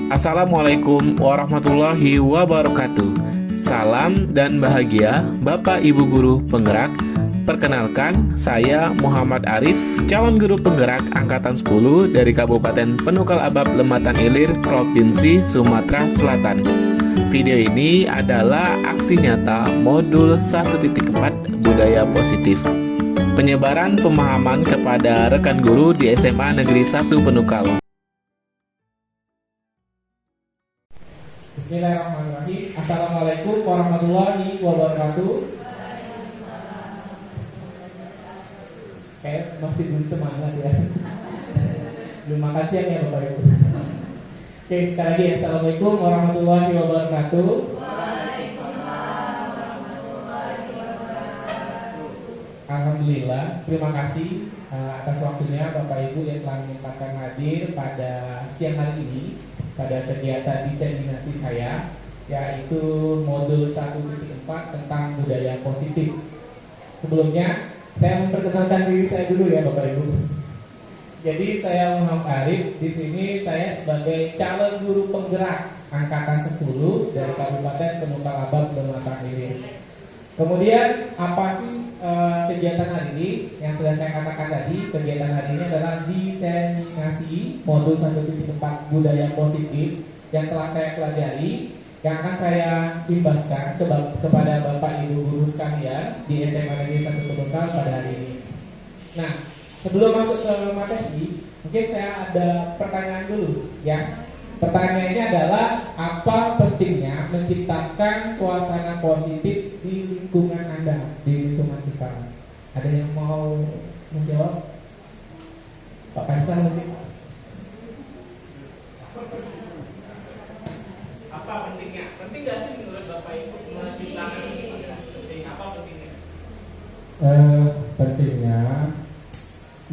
Assalamualaikum warahmatullahi wabarakatuh. Salam dan bahagia Bapak Ibu Guru Penggerak. Perkenalkan, saya Muhammad Arif, calon guru penggerak Angkatan 10 dari Kabupaten Penukal Abab Lematang Ilir, Provinsi Sumatera Selatan. Video ini adalah aksi nyata modul 1.4 Budaya Positif. Penyebaran pemahaman kepada rekan guru di SMA Negeri 1 Penukal. Bismillahirrahmanirrahim. Assalamualaikum warahmatullahi wabarakatuh. Kayak masih belum semangat ya. Belum makan siang ya Bapak Ibu. Oke, sekali lagi Assalamualaikum warahmatullahi wabarakatuh. Alhamdulillah, terima kasih atas waktunya Bapak Ibu yang telah menyempatkan hadir pada siang hari ini pada kegiatan diseminasi saya, yaitu modul 1.4 tentang budaya positif. Sebelumnya saya memperkenalkan diri saya dulu ya Bapak Ibu. Jadi saya Muhammad Arif, di sini saya sebagai calon guru penggerak Angkatan 10 dari Kabupaten Penukal Abab Lematang Ilir. Kemudian apa sih kegiatan hari ini? Yang sudah saya katakan tadi, kegiatan hari ini adalah diseminasi modul 1.4 budaya positif yang telah saya pelajari, yang akan saya imbaskan kepada Bapak Ibu guru sekalian di SMA Negeri 1 Penukal pada hari ini. Nah, sebelum masuk ke materi, mungkin saya ada pertanyaan dulu ya. Pertanyaannya adalah, apa pentingnya menciptakan suasana positif di lingkungan Anda, di lingkungan kita? Ada yang mau menjawab? Pak Kaisar mungkin. Apa pentingnya? Penting gak sih menurut Bapak Ibu menciptakan penting? Apa pentingnya? Pentingnya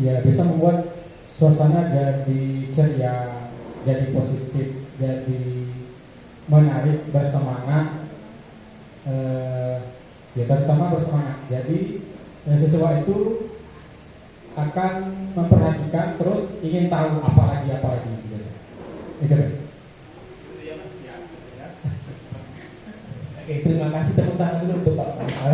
ya bisa membuat suasana jadi ceria, jadi positif, jadi menarik, bersemangat, ya terutama bersemangat. Jadi siswa itu akan memperhatikan, terus ingin tahu apa lagi gitu. Itu. Oke, terima kasih, tepuk tangan dulu untuk Pak Faisal.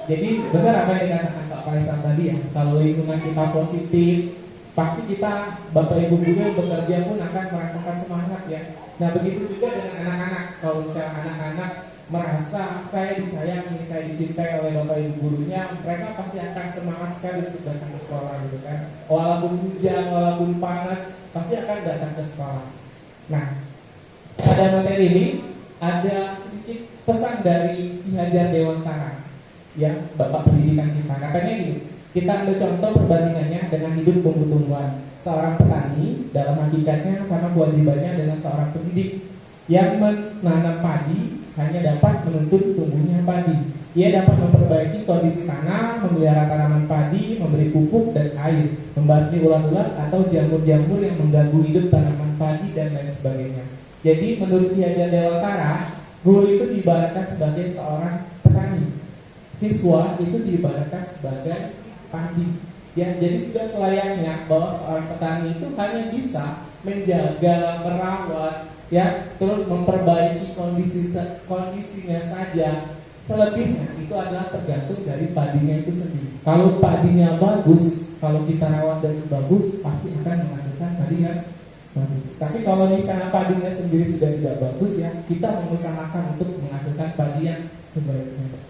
Jadi benar apa yang dikatakan Pak Faisal tadi ya, kalau lingkungan kita positif, pasti kita Bapak Ibu guru yang bekerja pun akan merasakan semangat ya. Nah begitu juga dengan anak-anak. Kalau misalnya anak-anak merasa saya disayangi, saya dicintai oleh Bapak Ibu gurunya, mereka pasti akan semangat sekali untuk datang ke sekolah gitu kan. Walaupun hujan, walaupun panas, pasti akan datang ke sekolah. Nah, pada materi ini ada sedikit pesan dari Ki Hajar Dewantara, ya Bapak pendidikan kita. Katanya gini, kita ambil contoh perbandingannya dengan hidup tumbuh-tumbuhan. Seorang petani dalam hakikatnya sama kewajibannya dengan seorang pendidik. Yang menanam padi hanya dapat menuntut tumbuhnya padi. Ia dapat memperbaiki kondisi tanah, memelihara tanaman padi, memberi pupuk dan air, membasmi ulat-ulat atau jamur-jamur yang mengganggu hidup tanaman padi dan lain sebagainya. Jadi menurut Ki Hajar Dewantara, guru itu diibaratkan sebagai seorang petani. Siswa itu diibaratkan sebagai padi. Ya, jadi sudah selayaknya bahwa seorang petani itu hanya bisa menjaga, merawat, ya, terus memperbaiki kondisinya saja. Selebihnya itu adalah tergantung dari padinya itu sendiri. Kalau padinya bagus, kalau kita rawat dengan bagus, pasti akan menghasilkan padi yang bagus. Tapi kalau misalnya padinya sendiri sudah tidak bagus ya, kita mengusahakan untuk menghasilkan padi yang sebaiknya.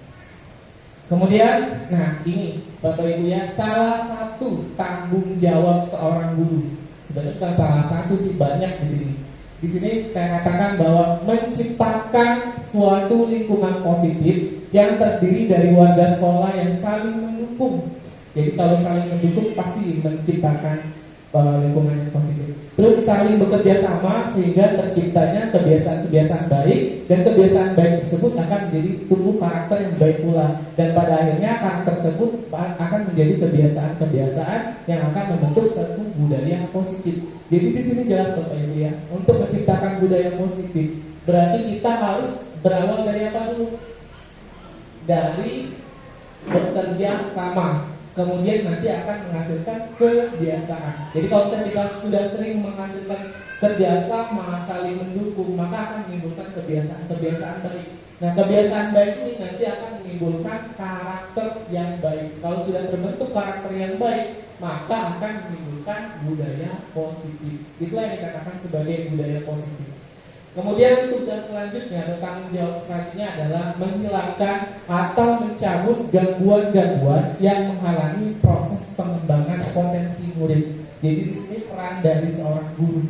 Kemudian, nah ini Bapak Ibu ya, salah satu tanggung jawab seorang guru. Sebenarnya bukan salah satu sih, banyak di sini. Di sini saya katakan bahwa menciptakan suatu lingkungan positif yang terdiri dari warga sekolah yang saling mendukung. Jadi kalau saling mendukung pasti menciptakan lingkungan yang positif. Terus saling bekerja sama sehingga terciptanya kebiasaan-kebiasaan baik, dan kebiasaan baik tersebut akan menjadi tumbuh karakter yang baik pula, dan pada akhirnya karakter tersebut akan menjadi kebiasaan-kebiasaan yang akan membentuk satu budaya positif. Jadi di sini jelas Bapak Ibu ya, untuk menciptakan budaya positif berarti kita harus berawal dari apa dulu? Dari bekerja sama. kemudian nanti akan menghasilkan kebiasaan. Jadi kalau misalnya kita sudah sering menghasilkan kebiasaan saling mendukung, maka akan menimbulkan kebiasaan baik. Nah, kebiasaan baik ini nanti akan menimbulkan karakter yang baik. Kalau sudah terbentuk karakter yang baik, maka akan menimbulkan budaya positif. Itulah yang dikatakan sebagai budaya positif. Kemudian tugas selanjutnya atau tanggung jawab selanjutnya adalah menghilangkan atau mencabut gangguan-gangguan yang menghalangi proses pengembangan potensi murid. Jadi di sini peran dari seorang guru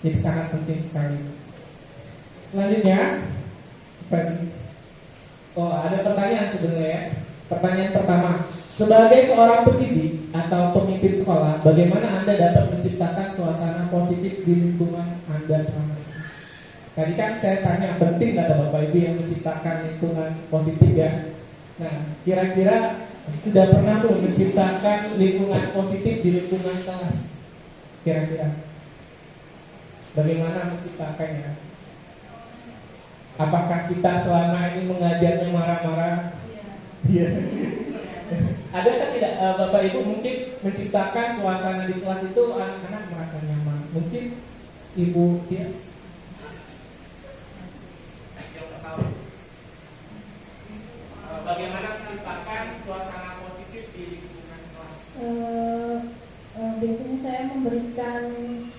jadi sangat penting sekali. Selanjutnya, ada pertanyaan sebenarnya. Pertanyaan pertama, sebagai seorang pendidik atau pemimpin sekolah, bagaimana Anda dapat menciptakan suasana positif di lingkungan Anda selama ini? Tadi kan saya tanya penting kata Bapak Ibu yang menciptakan lingkungan positif ya. Nah, kira-kira sudah pernah belum menciptakan lingkungan positif di lingkungan kelas? Kira-kira bagaimana menciptakannya? Apakah kita selama ini mengajarnya marah-marah? Iya. Ada kan tidak Bapak Ibu mungkin menciptakan suasana di kelas itu anak-anak merasa nyaman? Mungkin Ibu Tias? Bagaimana menciptakan suasana positif di lingkungan kelas? Biasanya saya memberikan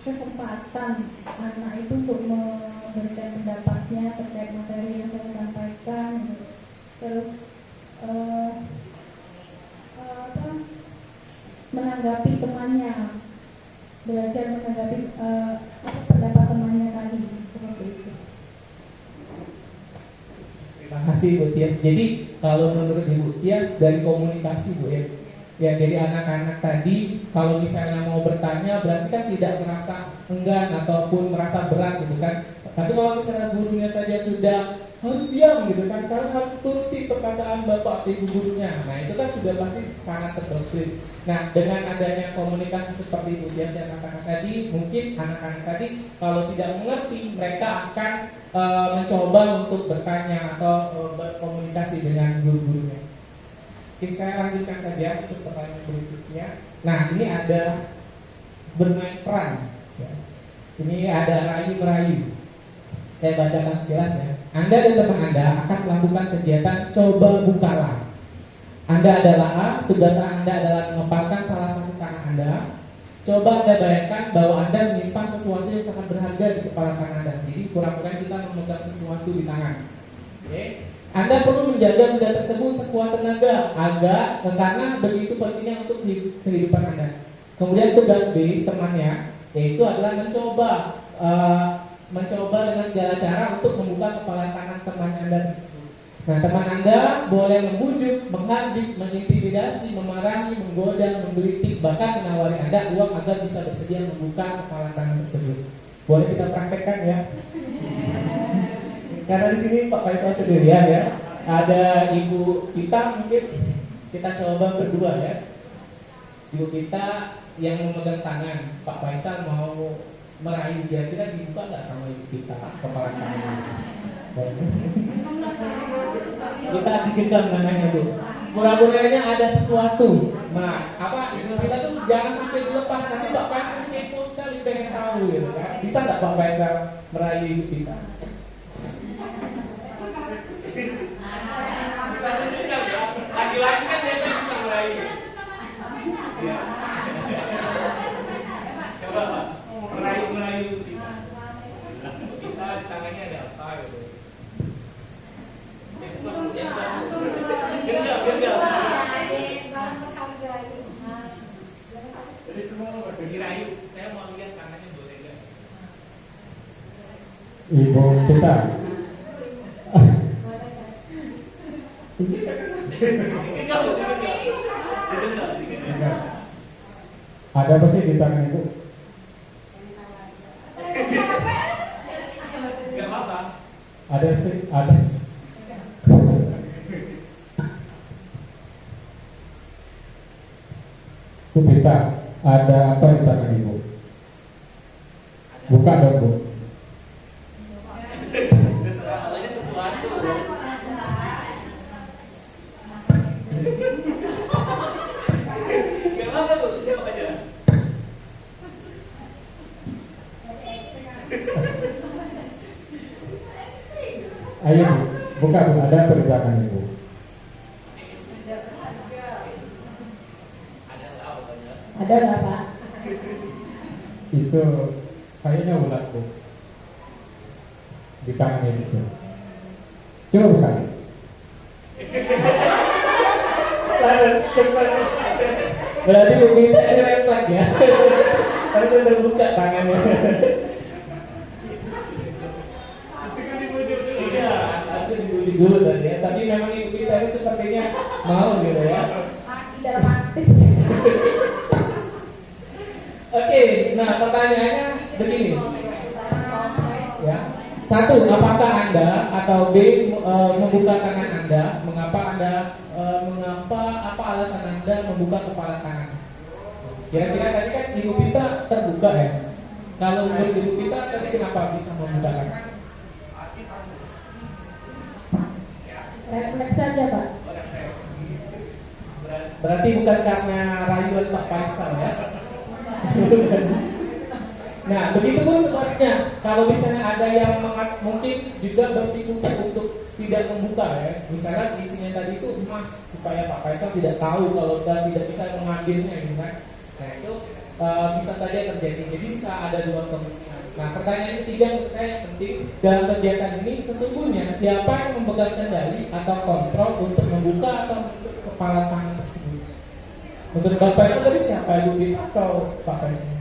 kesempatan anak itu untuk memberikan pendapatnya terkait materi yang saya sampaikan, terus menanggapi temannya, belajar menanggapi pendapat temannya tadi, seperti itu. Terima kasih Bu Tias. Jadi kalau menurut Ibu Tias dari komunikasi Bu ya jadi anak-anak tadi kalau misalnya mau bertanya berarti kan tidak merasa enggan ataupun merasa berat gitu kan. Tapi kalau misalnya gurunya saja sudah harus diam gitu kan, karena harus turuti perkataan bapak atau ibu gurunya. Nah itu kan sudah pasti sangat terdoktrin. Nah dengan adanya komunikasi seperti itu yang saya katakan tadi, mungkin anak-anak tadi kalau tidak mengerti mereka akan mencoba untuk bertanya atau berkomunikasi dengan guru-gurunya. Oke, saya lanjutkan saja untuk pertanyaan berikutnya. Nah ini ada bermain peran ya. Ini ada rayu-merayu. Saya bacakan sekilas ya. Anda dan teman Anda akan melakukan kegiatan coba bukalah. Anda adalah A, tugas Anda adalah mengepalkan salah satu tangan Anda. Coba Anda bayangkan bahwa Anda menyimpan sesuatu yang sangat berharga di kepala tangan Anda. Jadi pura-pura kita memegang sesuatu di tangan. Oke. Anda perlu menjaga benda tersebut sekuat tenaga agar karena begitu pentingnya untuk kehidupan Anda. Kemudian tugas B temannya yaitu adalah mencoba dengan segala cara untuk membuka kepala tangan teman Anda tersebut. Nah, teman Anda boleh membujuk, menghardik, mengintimidasi, memarahi, menggoda, menggelitik, bahkan menawari Anda uang agar bisa bersedia membuka kepala tangan tersebut. Boleh kita praktekkan ya? Karena di sini Pak Faisal sendirian ya. Ada ibu kita mungkin kita coba berdua ya. Ibu kita yang memegang tangan, Pak Faisal mau meraih, kira-kira dibuka nggak sama ibu kita kepala tangan? Kita digenggam tangannya Bu. Pura-puranya ada sesuatu. Nah, ibu kita tuh jangan sampai dilepas. Nanti Pak Faisal kepo sekali pengen tahu gitu kan. Bisa nggak Pak Faisal meraih ibu kita? Laki-laki kan biasanya bisa meraih. Ya. Coba Pak, merayu kita. Kita di tangannya ada apa gitu? Genggam. Dirayu, saya mau lihat tangannya boleh nggak? Ibu kita. Ada apa sih di tangan Ibu? Gak apa-apa. Ada. Bu Pita, ada apa di tangan Ibu? Buka dong Bu. Ayo Bu, buka Bu, ada perjuangan Ibu. Ada nggak Pak? Itu kayaknya ulat Bu. Di tangannya itu. Coba buka. Cepat. Berarti Bu Mita ini refleks ya. Harus terbuka tangannya. Iya, harusnya dibujuk dulu tadi ya. Tapi memang Ibu Mita ini sepertinya mau gitu ya. Tidak romantis. Oke, nah pertanyaannya begini. Ya. Satu, apakah Anda atau B membuka tangan Anda? Mengapa apa alasan Anda membuka kepala tangan? Kira-kira tadi kan Ibu Pita terbuka ya. Kalau menurut Ibu Pita tadi kenapa bisa membuka tangan? Refleks saja Pak. Berarti bukan karena rayuan Pak Faisal ya. Nah, begitu pun sebaliknya. Kalau misalnya ada yang mungkin juga bersikukuh untuk tidak membuka ya. Misalnya isinya tadi itu emas supaya Pak Faisal tidak tahu kalau dia tidak bisa mengambilnya gitu kan. Nah, itu bisa saja terjadi. Jadi bisa ada dua kemungkinan. Nah, pertanyaan ketiga menurut saya yang penting dalam kegiatan ini sesungguhnya siapa yang memegang kendali atau kontrol untuk membuka atau menutup kepala tangan tersebut? Menurut Bapak itu tadi siapa, Ibu Pita atau Pak Faisal?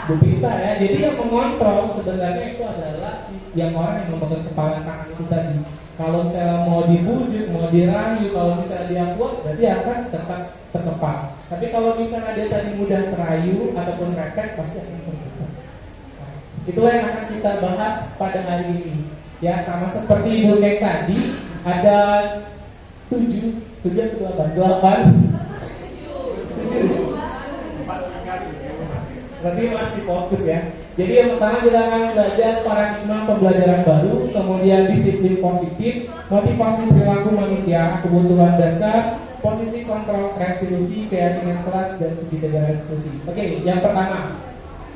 Bu Pita ya, jadi yang mengontrol sebenarnya itu adalah yang orang yang memegang kepala tangan itu tadi. Kalau misalnya mau dibujuk, mau dirayu, kalau misalnya dia kuat, berarti akan tetap terkepak. Tapi kalau misalnya dia tadi mudah terayu ataupun refleks, pasti akan terkepak. Itulah yang akan kita bahas pada hari ini. Ya, sama seperti Ibu Nek tadi, ada 7 atau 8. Berarti masih fokus ya. Jadi yang pertama kita akan belajar paradigma pembelajaran baru, kemudian disiplin positif, motivasi perilaku manusia, kebutuhan dasar, posisi kontrol restitusi, keyakinan kelas, dan segitiga restitusi. Oke, yang pertama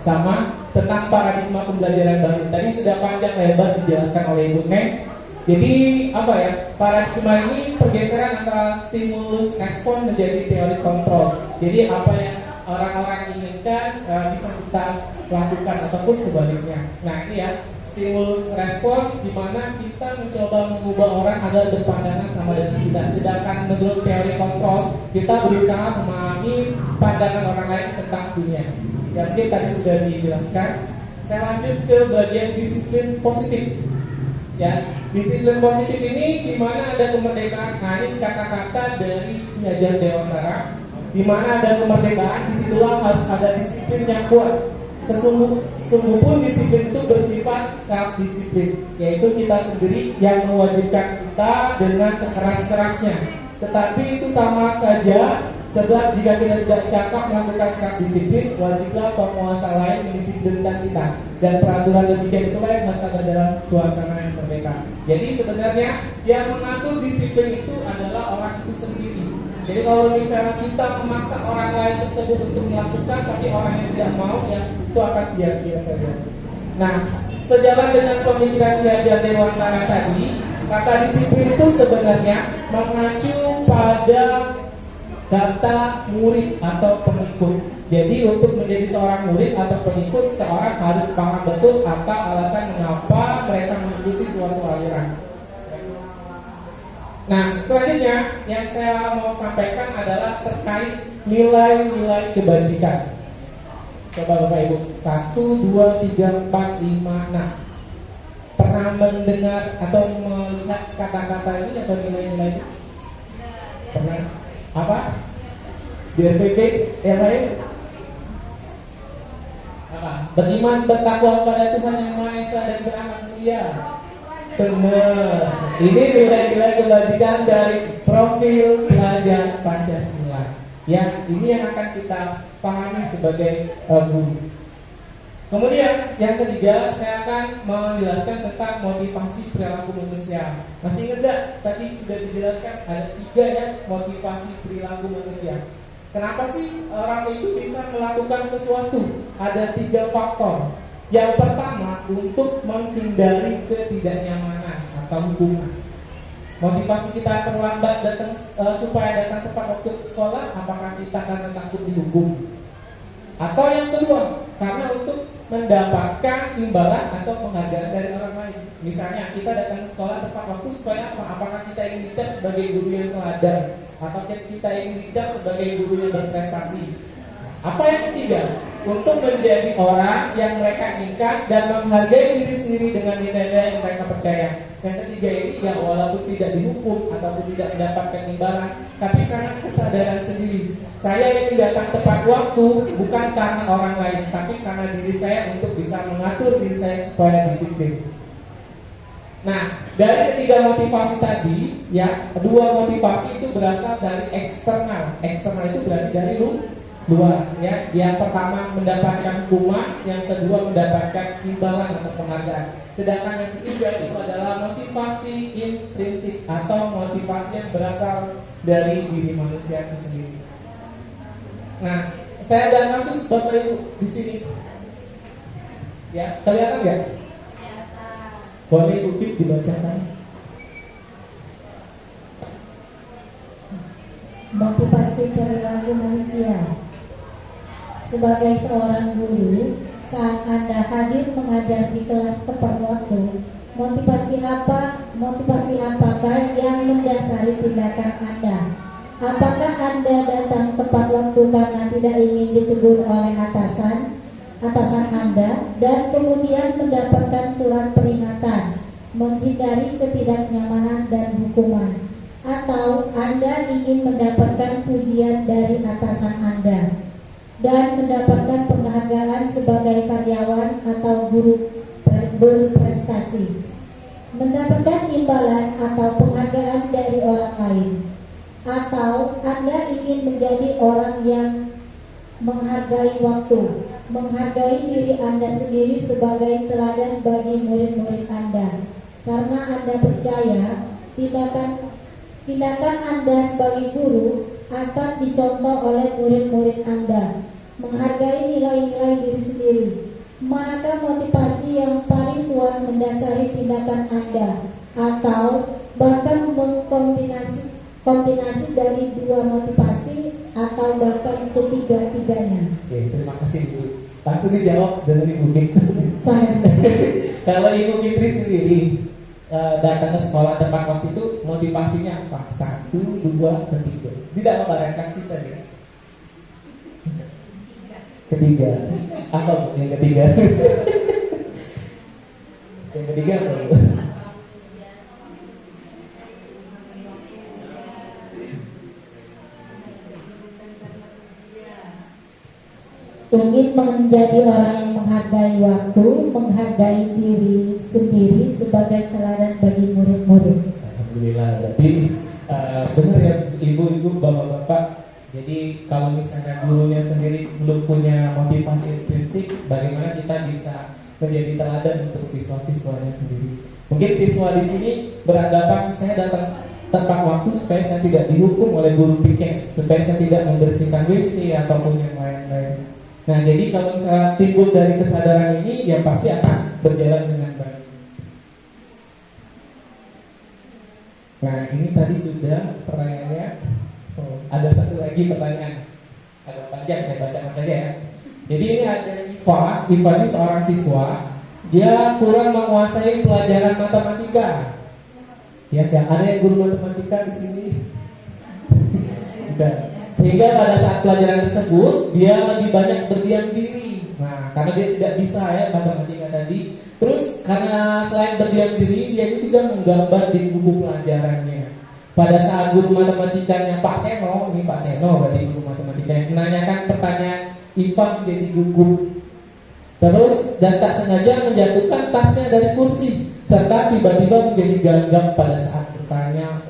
sama tentang paradigma pembelajaran baru. Tadi sudah panjang lebar dijelaskan oleh Ibu Nek. Jadi apa ya? Paradigma ini pergeseran antara stimulus respon menjadi teori kontrol. Jadi apa yang orang-orang inginkan bisa kita lakukan ataupun sebaliknya. Nah ini ya stimulus respon di mana kita mencoba mengubah orang agar berpandangan sama dengan kita. Sedangkan menurut teori kontrol kita berusaha memahami pandangan orang lain tentang dunia. Yang mungkin tadi sudah dijelaskan. Saya lanjut ke bagian disiplin positif. Ya, disiplin positif ini di mana ada kemerdekaan. Nah ini kata-kata dari penyajian Dewantara. Di mana ada kemerdekaan, disitulah harus ada disiplin yang kuat. Sesungguh pun disiplin itu bersifat self disiplin, yaitu kita sendiri yang mewajibkan kita dengan sekeras-kerasnya. Tetapi itu sama saja, sebab jika kita tidak cakap melakukan self disiplin, wajiblah penguasa lain mendisiplinkan kita. Dan peraturan demikian itulah yang harus ada dalam suasana yang merdeka. Jadi sebenarnya yang mengatur disiplin itu adalah orang itu sendiri. Jadi kalau misalnya kita memaksa orang lain tersebut untuk melakukan, tapi orang yang tidak mau, ya itu akan sia-sia saja. Nah, sejalan dengan pemikiran Ki Hajar Dewantara tadi, kata disiplin itu sebenarnya mengacu pada kata murid atau pengikut. Jadi untuk menjadi seorang murid atau pengikut, seorang harus paham betul apa alasan mengapa mereka mengikuti suatu aliran. Nah, selanjutnya yang saya mau sampaikan adalah terkait nilai-nilai kebajikan. Coba Bapak Ibu, 1, 2, 3, 4, 5, 6. Pernah mendengar atau melihat kata-kata ini atau nilai-nilai ini? Pernah? Apa? DRPP, yang lain? Apa? Beriman, bertakwa kepada Tuhan Yang Maha Esa dan beramal mulia. Benar. Ini nilai-nilai kebajikan dari profil pelajar Pancasila. Ya, ini yang akan kita pahami sebagai guru. Kemudian yang ketiga, saya akan menjelaskan tentang motivasi perilaku manusia. Masih ingat gak? Tadi sudah dijelaskan ada 3 ya motivasi perilaku manusia. Kenapa sih orang itu bisa melakukan sesuatu? Ada 3 faktor. Yang pertama, untuk menghindari ketidaknyamanan atau hukuman. Motivasi kita terlambat datang supaya datang tepat waktu ke sekolah, apakah kita karena takut dihukum? Atau yang kedua, karena untuk mendapatkan imbalan atau penghargaan dari orang lain. Misalnya kita datang ke sekolah tepat waktu supaya apa? Apakah kita ingin dicap sebagai guru yang teladan, atau kita ingin dicap sebagai guru yang berprestasi? Apa yang ketiga? Untuk menjadi orang yang mereka inginkan dan menghargai diri sendiri dengan nilai-nilai yang mereka percaya. Yang ketiga ini ya walaupun tidak dihukum ataupun tidak mendapatkan imbalan, tapi karena kesadaran sendiri. Saya ingin datang tepat waktu bukan karena orang lain, tapi karena diri saya untuk bisa mengatur diri saya supaya disiplin. Nah, dari ketiga motivasi tadi, ya, dua motivasi itu berasal dari eksternal. Eksternal itu berarti dari luar, ya. Yang pertama mendapatkan hukuman, yang kedua mendapatkan imbalan atau penghargaan. Sedangkan yang ketiga itu adalah motivasi intrinsik atau motivasi yang berasal dari diri manusia itu sendiri. Nah, saya ada kasus Bapak Ibu di sini. Ya, kelihatan nggak? Boleh Ibu Pip dibacakan. Motivasi perilaku manusia. Sebagai seorang guru, saat Anda hadir mengajar di kelas tepat waktu, motivasi apakah yang mendasari tindakan Anda? Apakah Anda datang tepat waktu karena tidak ingin ditegur oleh atasan Anda dan kemudian mendapatkan surat peringatan, menghindari ketidaknyamanan dan hukuman, atau Anda ingin mendapatkan pujian dari atasan Anda dan mendapatkan penghargaan sebagai karyawan atau guru berprestasi, mendapatkan imbalan atau penghargaan dari orang lain, atau Anda ingin menjadi orang yang menghargai waktu, menghargai diri Anda sendiri sebagai teladan bagi murid-murid Anda, karena Anda percaya tindakan Anda sebagai guru akan dicontoh oleh murid-murid Anda, menghargai nilai-nilai diri sendiri. Maka motivasi yang paling kuat mendasari tindakan Anda, atau bahkan kombinasi dari dua motivasi atau bahkan ketiga-tiganya. Oke, terima kasih Ibu. Langsung dijawab dari Ibu Fitri. Saya Kalau Ibu Fitri sendiri datang ke sekolah tepat waktu itu motivasinya apa? 1, 2, 3. Tidak membarengkan sisa ya? Ketiga. Apa yang ketiga? Yang ketiga apa? ingin menjadi orang yang menghargai waktu, menghargai diri sendiri sebagai teladan bagi murid-murid. Alhamdulillah, berarti benar ya ibu-ibu, bapak-bapak. Jadi kalau misalnya gurunya sendiri belum punya motivasi intrinsik, bagaimana kita bisa menjadi teladan untuk siswa-siswanya sendiri? Mungkin siswa di sini beranggapan saya datang tepat waktu supaya saya tidak dihukum oleh guru piket, supaya saya tidak membersihkan WC ataupun yang lain-lain. Nah, jadi kalau misalnya timbul dari kesadaran ini, ya pasti akan berjalan dengan baik. Nah, ini tadi sudah pertanyaannya. Ada satu lagi pertanyaan, agak panjang, saya bacakan saja ya. Jadi ini ada Iva ini seorang siswa, dia kurang menguasai pelajaran matematika. Ya, ada yang guru matematika di sini? Bukan. Sehingga pada saat pelajaran tersebut dia lebih banyak berdiam diri. Nah, karena dia tidak bisa ya matematika tadi. Terus karena selain berdiam diri, dia juga menggambar di buku pelajarannya. Pada saat guru matematikanya Pak Seno, ini Pak Seno berarti guru matematika, yang menanyakan pertanyaan, Ivan menjadi gugup. Terus dan tak sengaja menjatuhkan tasnya dari kursi, serta tiba-tiba menjadi gagap pada saat bertanya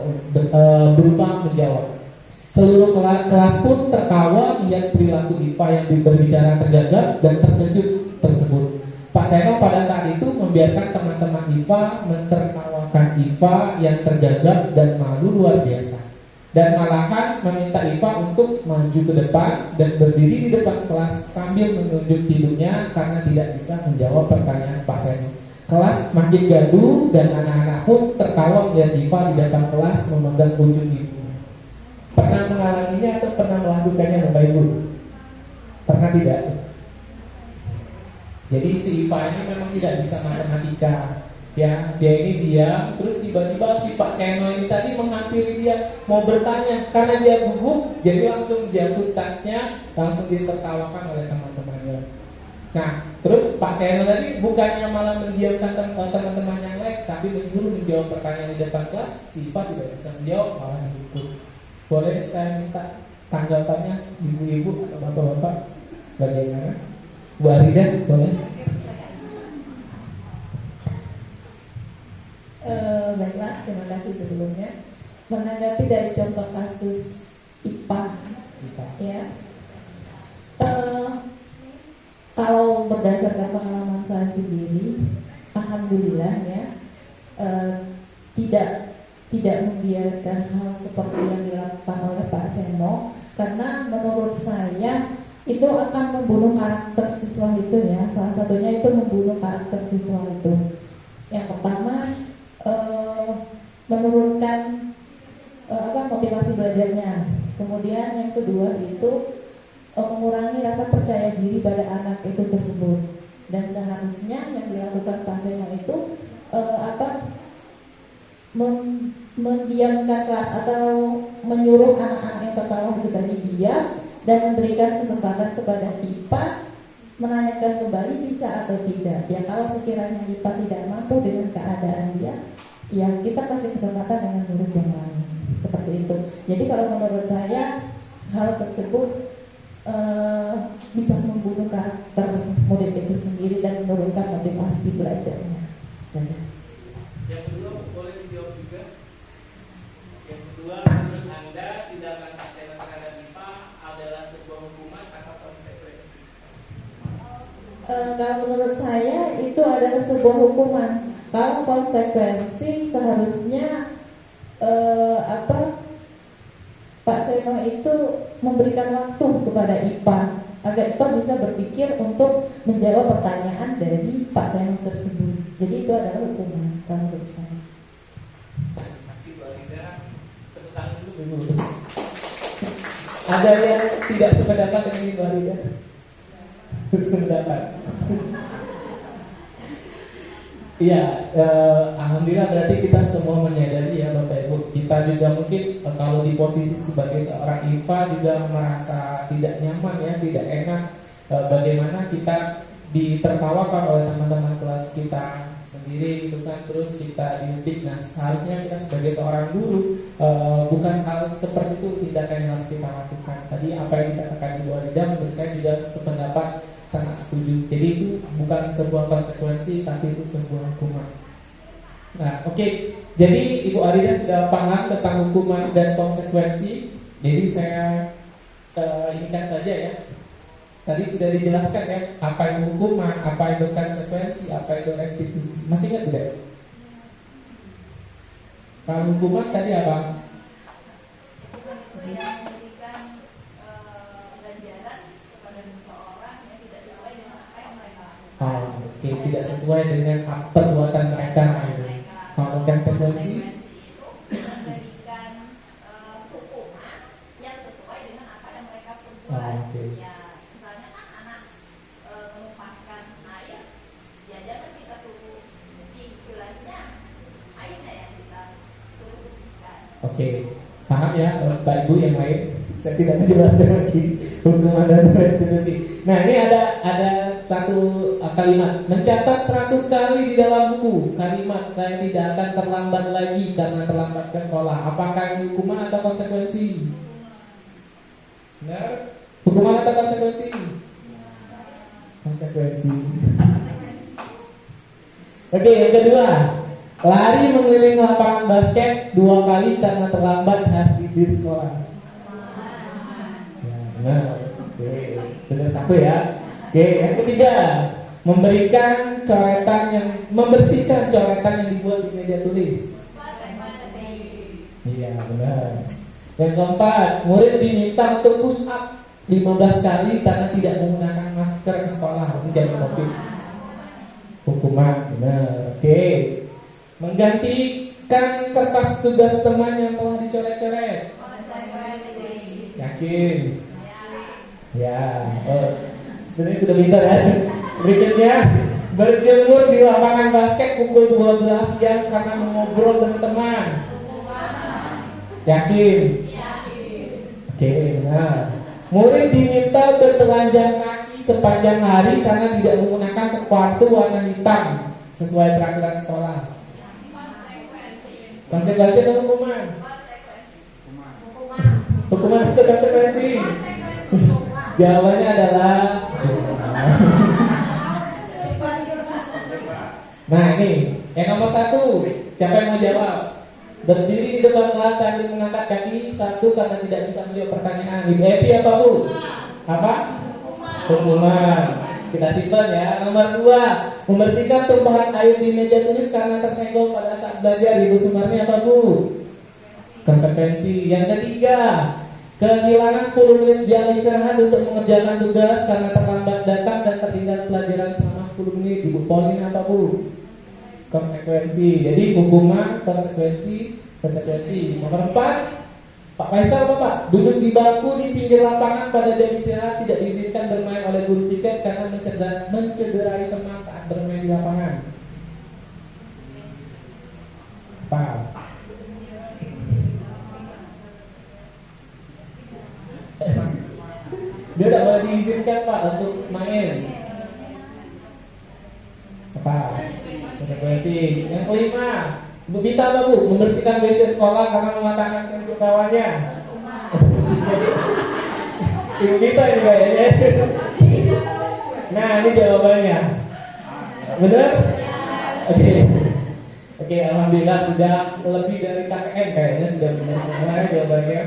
berupa menjawab. Seluruh kelas pun tertawa melihat perilaku Iva yang berbicara tergagap dan terkejut tersebut. Pak Seno pada saat itu membiarkan teman-teman Iva mentertawakan Iva yang tergagap dan malu luar biasa, dan malahan meminta Iva untuk maju ke depan dan berdiri di depan kelas sambil menunjuk hidungnya karena tidak bisa menjawab pertanyaan Pak Seno. kelas makin gaduh dan anak-anak pun tertawa melihat IPA di depan kelas memegang ujung ibunya. Pernah mengalaminya atau pernah melakukannya Bapak Ibu? Pernah tidak? Jadi si IPA ini memang tidak bisa matematika. Ya, dia ini diam, terus tiba-tiba si Pak Seno ini tadi menghampiri dia mau bertanya, karena dia gugup, jadi langsung jatuh tasnya, langsung ditertawakan oleh teman-temannya. Nah, terus Pak Seno tadi bukannya malah mendiamkan teman-teman yang lain, tapi menyuruh menjawab pertanyaan di depan kelas, si IPA tidak bisa menjawab, malah dihukum. Boleh saya minta tanggapannya ibu-ibu atau bapak-bapak bagaimana? Bu Arida, boleh? Baiklah, terima kasih sebelumnya. Menanggapi dari contoh kasus IPA, ya, kalau berdasarkan pengalaman saya sendiri, alhamdulillah ya, tidak membiarkan hal seperti yang dilakukan oleh Pak Seno, karena menurut saya itu akan membunuh karakter siswa itu ya. Salah satunya itu membunuh karakter siswa itu. Yang pertama, menurunkan motivasi belajarnya. Kemudian yang kedua itu mengurangi rasa percaya diri pada anak itu tersebut. Dan seharusnya yang dilakukan Pak Seno itu mendiamkan kelas atau menyuruh anak-anak yang tertawa itu tadi diam dan memberikan kesempatan kepada IPA menanyakan kembali bisa atau tidak. Ya kalau sekiranya IPA tidak mampu dengan keadaan dia, ya kita kasih kesempatan dengan murid yang lain, seperti itu. Jadi kalau menurut saya hal tersebut bisa membunuh karakter murid itu sendiri dan menurunkan motivasi belajarnya. Yang kedua boleh dijawab juga. Yang kedua, menurut Anda tindakan Pak Seno terhadap IPA adalah sebuah hukuman atau konsekuensi? Kalau menurut saya itu adalah sebuah hukuman. Kalau konsekuensi seharusnya Pak Seno itu memberikan waktu kepada IPA agar IPA bisa berpikir untuk menjawab pertanyaan dari Pak Seno tersebut. Jadi itu adalah hukuman kalau menurut saya. Masih Bu Arida, tepuk tangan dulu. Ada yang tidak sependapat dengan Ibu Arida? Sependapat. Iya, alhamdulillah berarti kita semua menyadari ya Bapak Ibu. Kita juga mungkin kalau di posisi sebagai seorang IPA juga merasa tidak nyaman ya, tidak enak. Bagaimana kita ditertawakan oleh teman-teman kelas kita sendiri gitu kan, terus kita diutik. Nah seharusnya kita sebagai seorang guru bukan hal seperti itu tindakan yang harus kita lakukan. Tadi apa yang dikatakan Ibu Arida menurut saya juga sependapat, sangat setuju. Jadi itu bukan sebuah konsekuensi, tapi itu sebuah hukuman. Nah, oke. Jadi Ibu Arida sudah paham tentang hukuman dan konsekuensi. Jadi saya inikan saja ya. Tadi sudah dijelaskan ya, apa itu hukuman, apa itu konsekuensi, apa itu restitusi. Masih ingat tidak? Kalau hukuman tadi apa? Oke, tidak sesuai dengan perbuatan mereka. Kalau konsekuensi Memberikan hukuman yang sesuai dengan apa yang mereka perbuat. Ya, misalnya kan anak menumpahkan air, ya jangan kita suruh cuci gelasnya, airnya yang kita suruh bersihkan. Oke, paham ya Bapak Ibu yang lain? Saya tidak menjelaskan lagi hukuman dan restitusi. Nah ini ada satu kalimat, mencatat 100 kali di dalam buku kalimat saya tidak akan terlambat lagi karena terlambat ke sekolah. Apakah ini hukuman atau konsekuensi? Benar? Hukuman atau konsekuensi? Konsekuensi. Oke, yang kedua, lari mengelilingi lapangan basket 2 kali karena terlambat hari di sekolah. Ya, benar. Oke, benar satu ya. Oke, yang ketiga, membersihkan coretan yang dibuat di meja tulis. Iya, benar. Yang keempat, murid diminta untuk push up 15 kali karena tidak menggunakan masker ke sekolah. Ini dari Covid. Hukuman, benar. Oke. Menggantikan kertas tugas teman yang telah dicoret-coret. Yakin? Ya. Oh, sebenarnya sudah pintar ya. Berikutnya, berjemur di lapangan basket pukul 12 siang karena mengobrol dengan teman. Yakin? Oke, benar. Murid diminta bertelanjang kaki sepanjang hari karena tidak menggunakan sepatu warna hitam sesuai peraturan sekolah. Konsekuensi atau hukuman? Hukuman itu konsekuensi. Jawabannya adalah nah ini yang nomor 1. Siapa yang mau jawab? Berdiri di depan kelas sambil mengangkat kaki. 1 karena tidak bisa menjawab pertanyaan. Ibu Epi apa Bu? Apa? Hukuman. Kita simpan ya. Nomor 2, membersihkan tumpahan air di meja tulis karena tersenggol pada saat belajar. Ibu Sumarni apa Bu? Konsekuensi. Yang ketiga, kehilangan 10 menit jam istirahat untuk mengerjakan tugas karena terlambat datang dan tertinggal pelajaran selama 10 menit. Ibu Paulina apa Bu? Konsekuensi. Jadi hukuman, konsekuensi. Nomor 4, Pak Faisal apa Pak? Duduk di bangku di pinggir lapangan pada jam istirahat tidak diizinkan bermain oleh guru piket karena mencederai teman saat bermain di lapangan. Pak. Dia tidak boleh diizinkan Pak untuk main. Apa? Konsekuensi. Yang kelima, Bu Bita apa Bu? Membersihkan WC sekolah karena mematahkan pensil kawannya. Ibu Bita ini kayaknya. Nah ini jawabannya. Benar? Oke, alhamdulillah sudah lebih dari KKM kayaknya sudah benar semua jawabannya.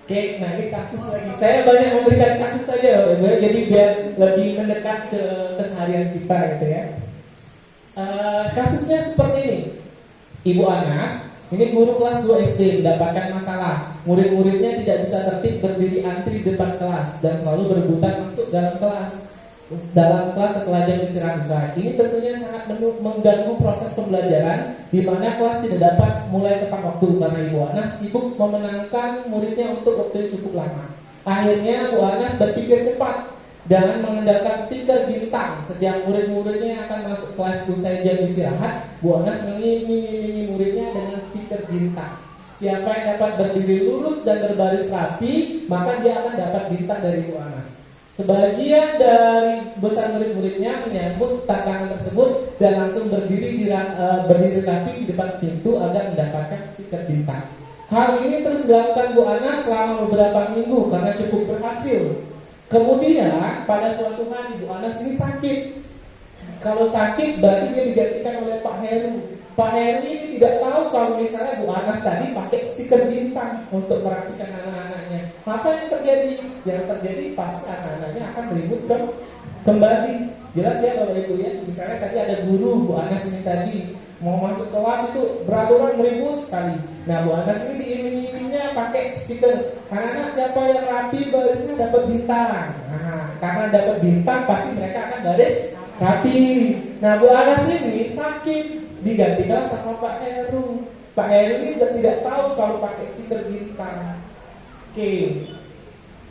Oke, nah ini kasus lagi. Saya banyak memberikan kasus saja, jadi biar lebih mendekat ke keseharian kita gitu ya. Kasusnya seperti ini. Ibu Anas, ini guru kelas 2 SD mendapatkan masalah. Murid-muridnya tidak bisa tertib berdiri antri depan kelas dan selalu berebutan masuk dalam kelas setelah jam istirahat usai. Ini tentunya sangat mengganggu proses pembelajaran di mana kelas tidak dapat mulai tepat waktu karena Ibu Anas sibuk memenangkan muridnya untuk waktu yang cukup lama. Akhirnya Bu Anas berpikir cepat dengan mengandalkan stiker bintang. Setiap murid-muridnya yang akan masuk kelas usai jam istirahat, Bu Anas mengiming-imingi muridnya dengan stiker bintang. Siapa yang dapat berdiri lurus dan berbaris rapi, maka dia akan dapat bintang dari Bu Anas. Sebagian dari besar murid-muridnya menyambut tantangan tersebut dan langsung berdiri rapi di depan pintu agar mendapatkan stiker bintang. Hal ini terus dilakukan Bu Anas selama beberapa minggu karena cukup berhasil. Kemudian pada suatu hari Bu Anas ini sakit. Kalau sakit berarti dia digantikan oleh Pak Heru. Pak Heru ini tidak tahu kalau misalnya Bu Anas tadi pakai stiker bintang untuk merapikan anak-anaknya. Apa yang terjadi? Yang terjadi pasti anak-anaknya akan ribut kembali. Jelas ya Bapak Ibu ya. Misalnya tadi ada guru Bu Anas ini tadi mau masuk kelas itu beraturan ribut sekali. Nah Bu Anas ini diiming-imingnya pakai stiker. Anak-anak siapa yang rapi barisnya dapat bintang. Nah karena dapat bintang pasti mereka akan baris rapi. Nah Bu Anas ini sakit, digantikan sama Pak Heru. Pak Heru ini tidak tahu kalau pakai stiker bintang. Oke,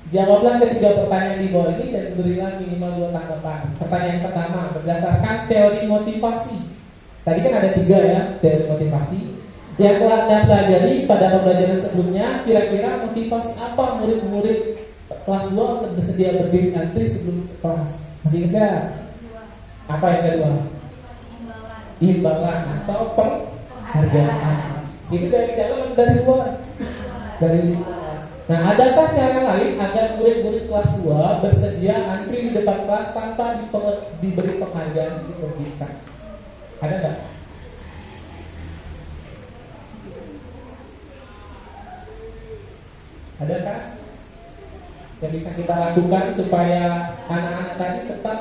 jawablah ketiga pertanyaan di bawah ini dan berilah minimal 2 tanggapan. Pertanyaan pertama, berdasarkan teori motivasi. Tadi kan ada 3 ya, teori motivasi. Yang telah Anda pelajari pada pembelajaran sebelumnya, kira-kira motivasi apa murid-murid kelas 2 untuk bersedia berdiri antri sebelum kelas? Masih ingat? Apa yang kedua? Imbalan atau penghargaan. Itu dari dalam atau dari luar? Dari luar. Nah, adakah cara lain agar murid-murid kelas 2 bersedia antri di depan kelas tanpa diberi penghargaan stiker bintang? Ada nggak? Adakah yang bisa kita lakukan supaya anak-anak tadi tetap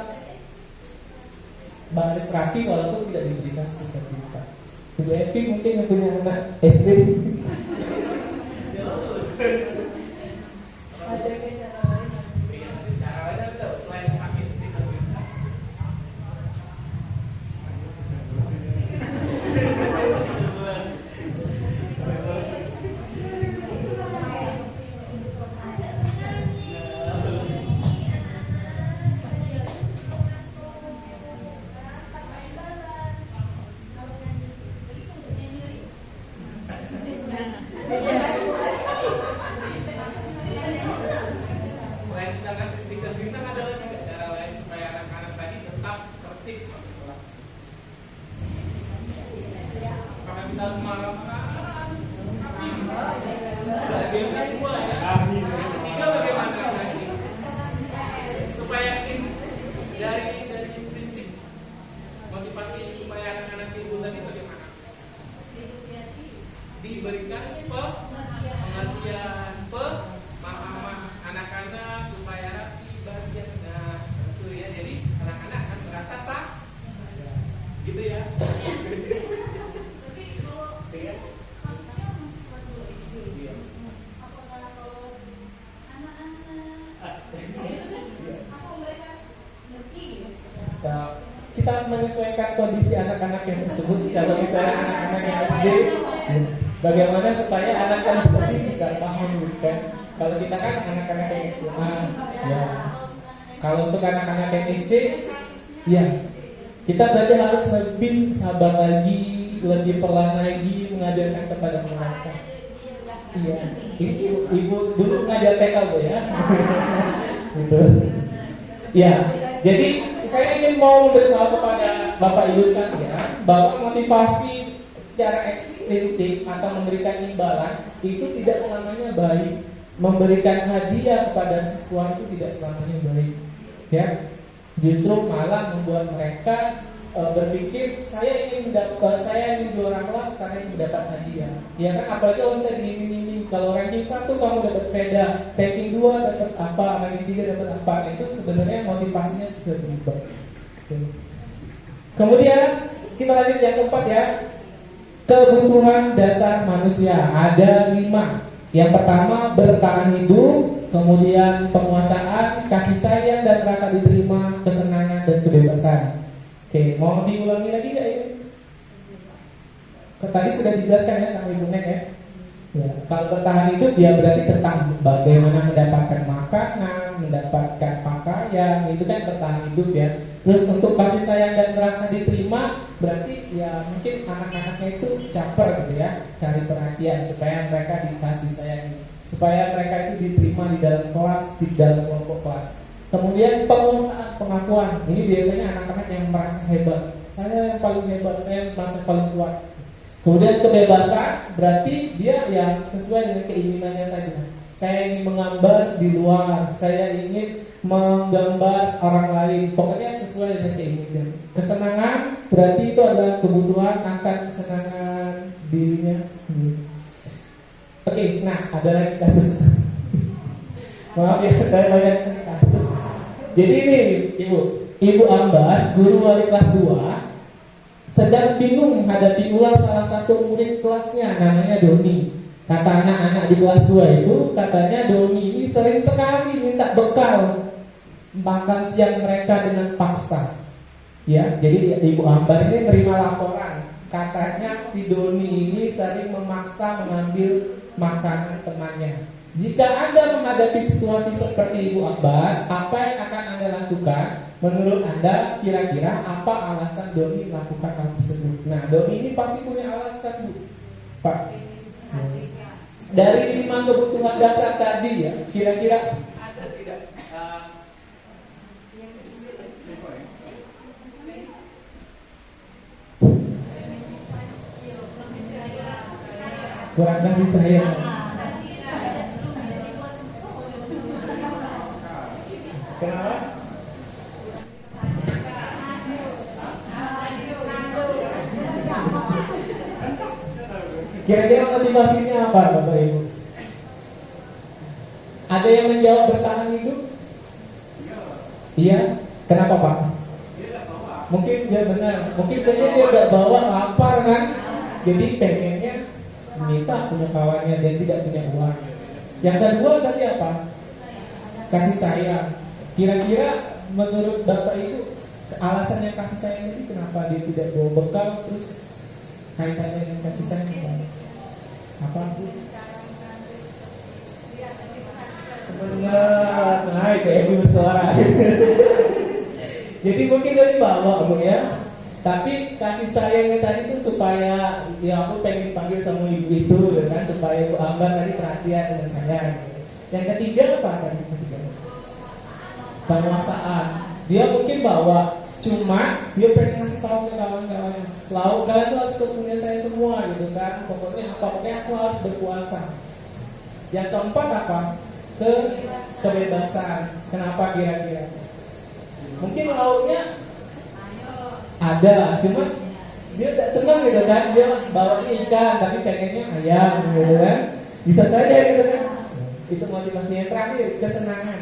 baris rapi walaupun tidak diberikan stiker bintang? Ibu Epi mungkin yang punya anak SD. Ketiga bagaimana? Supaya dari intrinsik motivasi supaya anak-anak itu tadi bagaimana? Diberikan pengertian, pemahaman anak-anak supaya rapi, bahagia. Nah, itu ya. Jadi anak-anak akan merasa sah, gitu ya. Kita menyesuaikan kondisi anak-anak yang tersebut. Kalau misalnya anak-anak yang SD, bagaimana supaya anak-anak tadi bisa paham gitu kan? Kalau kita kan anak-anak yang SMA, ya. Kalau untuk anak-anak yang SD, ya kita berarti harus lebih sabar lagi, lebih pelan lagi mengajarkan kepada mereka. Iya, ibu dulu ngajar TK Bu ya. Gitu. Ya, jadi saya ingin mau memberitahu kepada Bapak Ibu sekalian bahwa motivasi secara ekstrinsik atau memberikan imbalan itu tidak selamanya baik. Memberikan hadiah kepada siswa itu tidak selamanya baik. Ya, justru malah membuat mereka berpikir saya ingin juara kelas karena ingin mendapat hadiah. Ya kan, apalagi kalau misalnya diiming-iming, kalau ranking 1 kamu dapat sepeda, ranking 2 dapat apa, ranking 3 dapat apa. Nah, itu sebenarnya motivasinya sudah berubah. Kemudian kita lanjut yang keempat ya. Kebutuhan dasar manusia ada 5. Yang pertama bertahan hidup, kemudian penguasaan, kasih sayang dan rasa diterima, kesenangan dan kebebasan. Oke, mau diulangi lagi nggak ya? Tadi sudah dijelaskan ya sama Ibu Nek ya. Ya, kalau bertahan hidup ya berarti tentang bagaimana mendapatkan makanan, mendapatkan pakaian, itu kan bertahan hidup ya. Terus untuk kasih sayang dan rasa diterima berarti ya mungkin anak-anaknya itu caper gitu ya, cari perhatian supaya mereka dikasih sayang, supaya mereka itu diterima di dalam kelas, di dalam kelompok kelas. Kemudian penguasaan, pengakuan. Ini biasanya anak-anak yang merasa hebat. Saya yang paling hebat, saya yang merasa paling kuat. Kemudian kebebasan berarti dia yang sesuai dengan keinginannya saja. Saya ingin menggambar di luar, saya ingin menggambar orang lain. Pokoknya sesuai dengan keinginan. Kesenangan berarti itu adalah kebutuhan akan kesenangan dirinya sendiri. Oke, nah ada lagi kasus. Maaf ya, saya banyak kasus. Jadi ini Ibu Ambar, guru wali kelas 2, sedang bingung menghadapi ulas salah satu murid kelasnya, namanya Doni. Kata anak-anak di kelas 2 itu, katanya Doni ini sering sekali minta bekal makan siang mereka dengan paksa. Ya, jadi Ibu Ambar ini terima laporan, katanya si Doni ini sering memaksa mengambil makanan temannya. Jika Anda menghadapi situasi seperti Ibu Ambar, apa yang akan Anda lakukan? Menurut Anda, kira-kira apa alasan Doni melakukan hal tersebut? Nah, Doni ini pasti punya alasan, Bu. Pak. Dari 5 kebutuhan dasar tadi ya, kira-kira ada tidak? Kurang kasih sayang. Kenapa? Kira-kira motivasinya apa Bapak Ibu? Ada yang menjawab bertahan hidup? Iya. Kenapa Pak? Mungkin dia benar. Mungkin saja dia gak bawa, lapar kan? Jadi pengennya minta punya kawannya dan tidak punya uang. Yang kedua tadi apa? Kasih sayang. Kira-kira menurut Bapak Ibu alasannya kasih sayang ini kenapa dia tidak bawa bekal, terus kaitannya dengan kasih sayang apa? Benar, naik kayak ibu bersuara. Jadi mungkin dari bawa Bu ya. Tapi kasih sayangnya tadi itu supaya ya aku pengen dipanggil sama ibu itu kan, supaya Ibu Ambar tadi perhatian dengan sayang. Yang ketiga apa tadi? Penguasaan. Dia mungkin bawa, Cuma dia pengen ngasih tahu ke kawan-kawannya, kalian tuh harus punya saya semua gitu kan. Pokoknya aku harus berpuasa. Yang keempat apa? Kebebasan. Kenapa kira-kira? Mungkin lauknya ada, cuma dia tak senang gitu kan. Dia bawanya ikan, tapi pengennya ayam gitu kan. Bisa saja gitu kan. Itu motivasinya. Yang terakhir, kesenangan.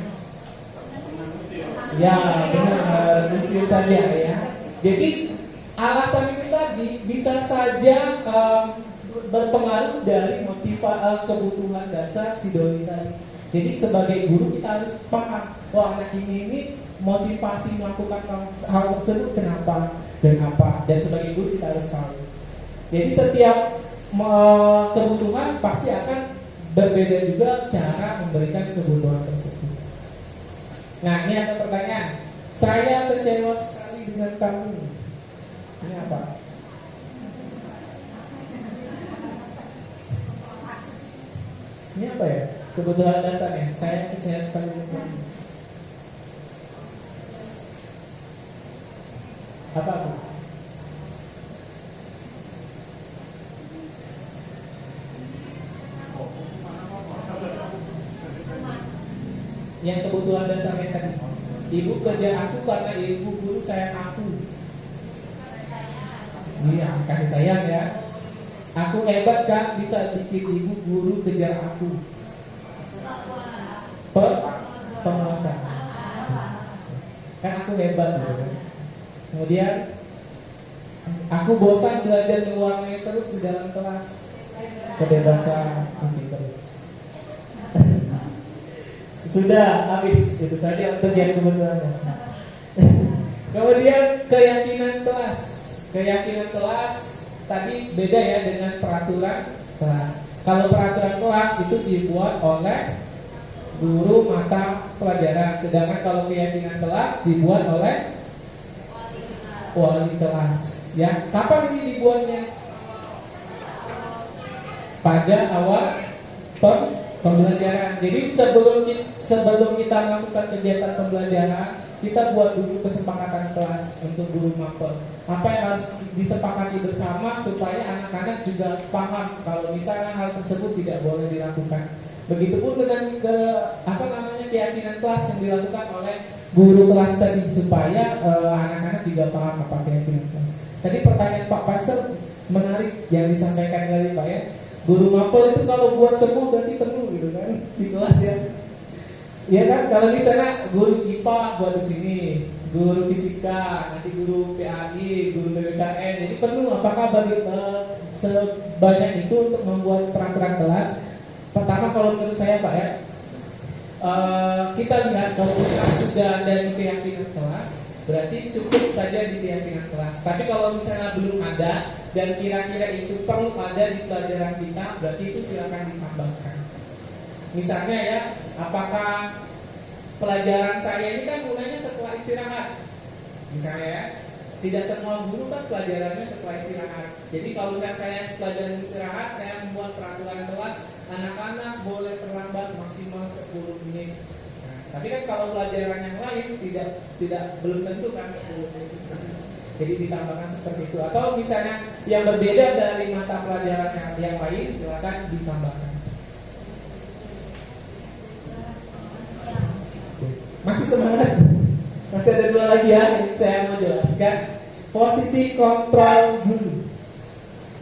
Ya benar, usil saja ya. Jadi alasan itu tadi bisa saja berpengaruh dari kebutuhan dasar si doi tadi. Jadi sebagai guru kita harus paham, wah anak ini motivasi melakukan hal tersebut kenapa dan apa, dan sebagai guru kita harus tahu. Jadi setiap kebutuhan pasti akan berbeda juga cara memberikan kebutuhan tersebut. Nah, ini ada pertanyaan. Saya kecewa sekali dengan kamu. Ini apa? Ini apa ya? Kebutuhan dasarnya. Saya kecewa sekali dengan kamu. Apa? Yang kebutuhan dasarnya tadi, ibu kerja aku karena ibu guru sayang aku. Iya, kasih sayang ya. Aku hebat kan bisa bikin ibu guru kejar aku. Penguasa. Kan aku hebat gitu kan. Kemudian aku bosan belajar mewarnai terus di dalam kelas. Kebebasan terus. Sudah habis, itu saja untuk yang kebutuhan dasar. Kemudian keyakinan kelas. Keyakinan kelas tadi beda ya dengan peraturan kelas. Kalau peraturan kelas itu dibuat oleh guru mata pelajaran, sedangkan kalau keyakinan kelas dibuat oleh wali kelas. Ya, kapan ini dibuatnya? Pada awal pembelajaran. Jadi sebelum kita melakukan kegiatan pembelajaran, kita buat dulu kesepakatan kelas untuk guru mapel. Apa yang harus disepakati bersama supaya anak-anak juga paham kalau misalnya hal tersebut tidak boleh dilakukan. Begitupun dengan keyakinan kelas yang dilakukan oleh guru kelas tadi supaya anak-anak juga paham apa keyakinan kelas. Tadi pertanyaan Pak Pastor menarik yang disampaikan tadi Pak ya. Guru mapel itu kalau buat semua berarti penuh gitu kan di kelas ya. Ya kan, kalau misalnya guru IPA buat di sini, guru fisika, nanti guru PAI, guru PPKN, jadi penuh. Apakah bagi sebanyak itu untuk membuat peraturan kelas? Pertama kalau menurut saya Pak ya, kita lihat kalau misalnya sudah ada di keyakinan kelas, berarti cukup saja di keyakinan kelas. Tapi kalau misalnya belum ada dan kira-kira itu perlu ada di pelajaran kita, berarti itu silakan ditambahkan. Misalnya ya, apakah pelajaran saya ini kan mulainya setelah istirahat? Misalnya ya, tidak semua guru kan pelajarannya setelah istirahat. Jadi kalau saya pelajaran istirahat, saya membuat peraturan kelas, anak-anak boleh terlambat maksimal 10 menit. Nah, tapi kan kalau pelajaran yang lain belum tentu kan 10 menit. Jadi ditambahkan seperti itu. Atau misalnya yang berbeda dari mata pelajaran yang lain, silakan ditambahkan. Masih semangat? Masih ada 2 lagi ya yang saya mau jelaskan. Posisi kontrol guru.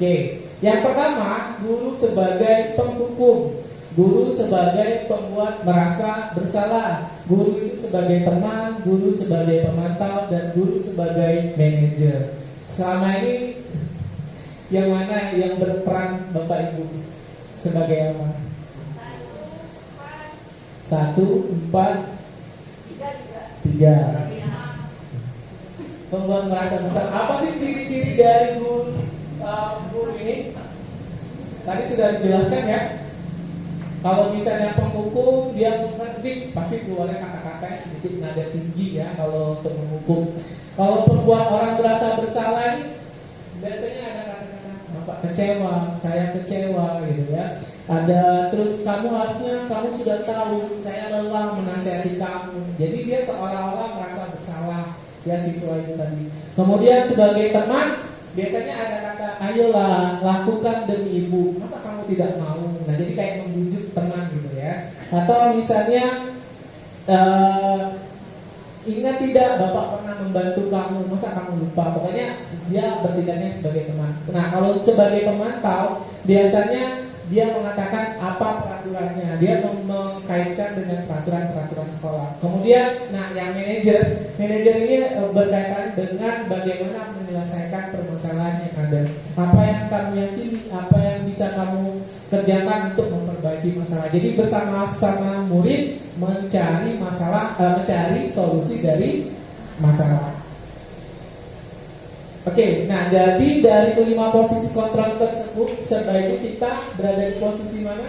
Oke, yang pertama, guru sebagai penghukum, guru sebagai pembuat merasa bersalah, guru itu sebagai teman, guru sebagai pemantau, dan guru sebagai manajer. Selama ini yang mana yang berperan Bapak Ibu sebagai apa? 1, 4, 3. Pembuat merasa besar. Apa sih ciri-ciri dari guru ini? Tadi sudah dijelaskan ya. Kalau misalnya penghukum, dia mengerti, pasti keluarnya kata-kata yang sedikit nada tinggi ya kalau untuk menghukum. Kalau pembuat orang merasa bersalah ini biasanya ada kata-kata Bapak kecewa, saya kecewa gitu ya. Ada terus kamu sudah tahu saya lelah menasihati kamu. Jadi dia seolah-olah merasa bersalah. ya siswa itu tadi. Kemudian sebagai teman biasanya ada kata ayolah lakukan demi ibu, masa kamu tidak mau. Nah jadi kayak membujuk teman gitu ya. Atau misalnya ingat tidak bapak pernah membantu kamu, masa kamu lupa. Pokoknya dia bertindaknya sebagai teman. Nah kalau sebagai pemantau biasanya dia mengatakan apa peraturannya, dia mengkaitkan dengan peraturan-peraturan sekolah. Kemudian, nah yang manajer ini berkaitan dengan bagaimana menyelesaikan permasalahan yang ada. Apa yang kamu yakini, apa yang bisa kamu kerjakan untuk memperbaiki masalah. Jadi bersama-sama murid mencari mencari solusi dari masalah. Oke, nah jadi dari kelima posisi kontrol tersebut sebaiknya kita berada di posisi mana?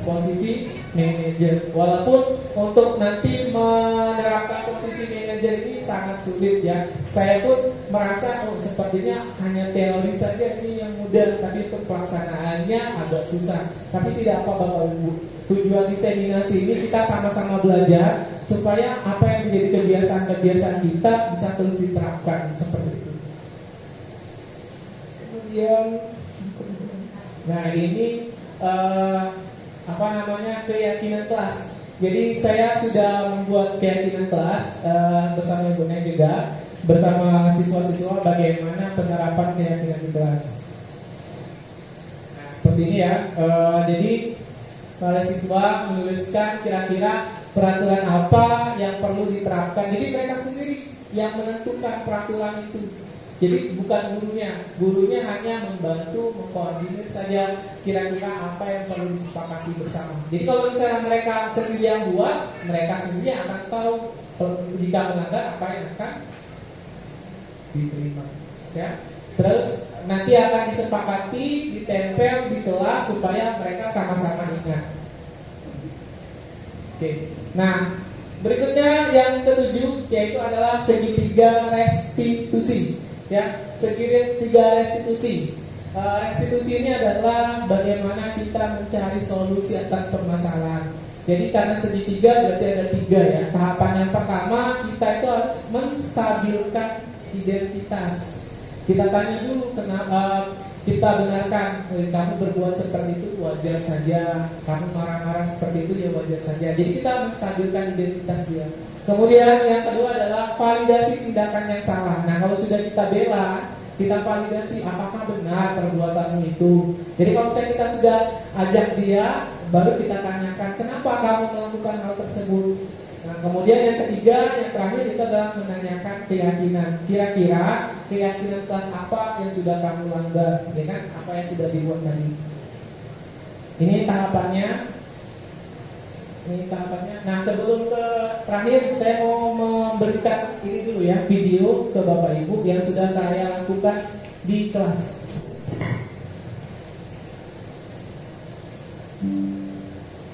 Posisi manajer. Walaupun untuk nanti menerapkan posisi manajer ini sangat sulit ya. Saya pun merasa sepertinya hanya teori saja ini yang mudah, tapi untuk pelaksanaannya agak susah. Tapi tidak apa Bapak Ibu. Tujuan diseminasi ini kita sama-sama belajar supaya apa yang menjadi kebiasaan-kebiasaan kita bisa terus diterapkan seperti itu. Nah ini keyakinan kelas. Jadi saya sudah membuat keyakinan kelas bersama Ibu Nen juga, bersama siswa-siswa bagaimana penerapan keyakinan di kelas. Nah seperti ini ya. Jadi para siswa menuliskan kira-kira peraturan apa yang perlu diterapkan. Jadi mereka sendiri yang menentukan peraturan itu. Jadi bukan gurunya hanya membantu mengkoordinir saja kira-kira apa yang perlu disepakati bersama. Jadi kalau misalnya mereka sendiri yang buat, mereka sendiri akan tahu jika melanggar apa yang akan diterima. Ya. Terus nanti akan disepakati, ditempel di kelas supaya mereka sama-sama ingat. Oke. Nah, berikutnya yang ketujuh yaitu adalah segitiga restitusi. Ya, segitiga restitusi. Restitusi ini adalah bagaimana kita mencari solusi atas permasalahan. Jadi karena segitiga berarti ada tiga ya. Tahapan yang pertama kita itu harus menstabilkan identitas. Kita tanya dulu kenapa kita benarkan kamu berbuat seperti itu wajar saja, kamu marah-marah seperti itu ya wajar saja. Jadi kita menstabilkan identitas dia. Kemudian yang kedua adalah validasi tindakan yang salah. Nah kalau sudah kita bela, kita validasi apakah benar perbuatanmu itu. Jadi kalau misalnya kita sudah ajak dia, baru kita tanyakan kenapa kamu melakukan hal tersebut. Nah kemudian yang ketiga, yang terakhir itu adalah menanyakan keyakinan. Kira-kira keyakinan kelas apa yang sudah kamu langgar, ya kan? Apa yang sudah dibuat tadi. Ini tahapannya. Nah sebelum ke terakhir saya mau memberikan ini dulu ya, video ke Bapak Ibu yang sudah saya lakukan di kelas.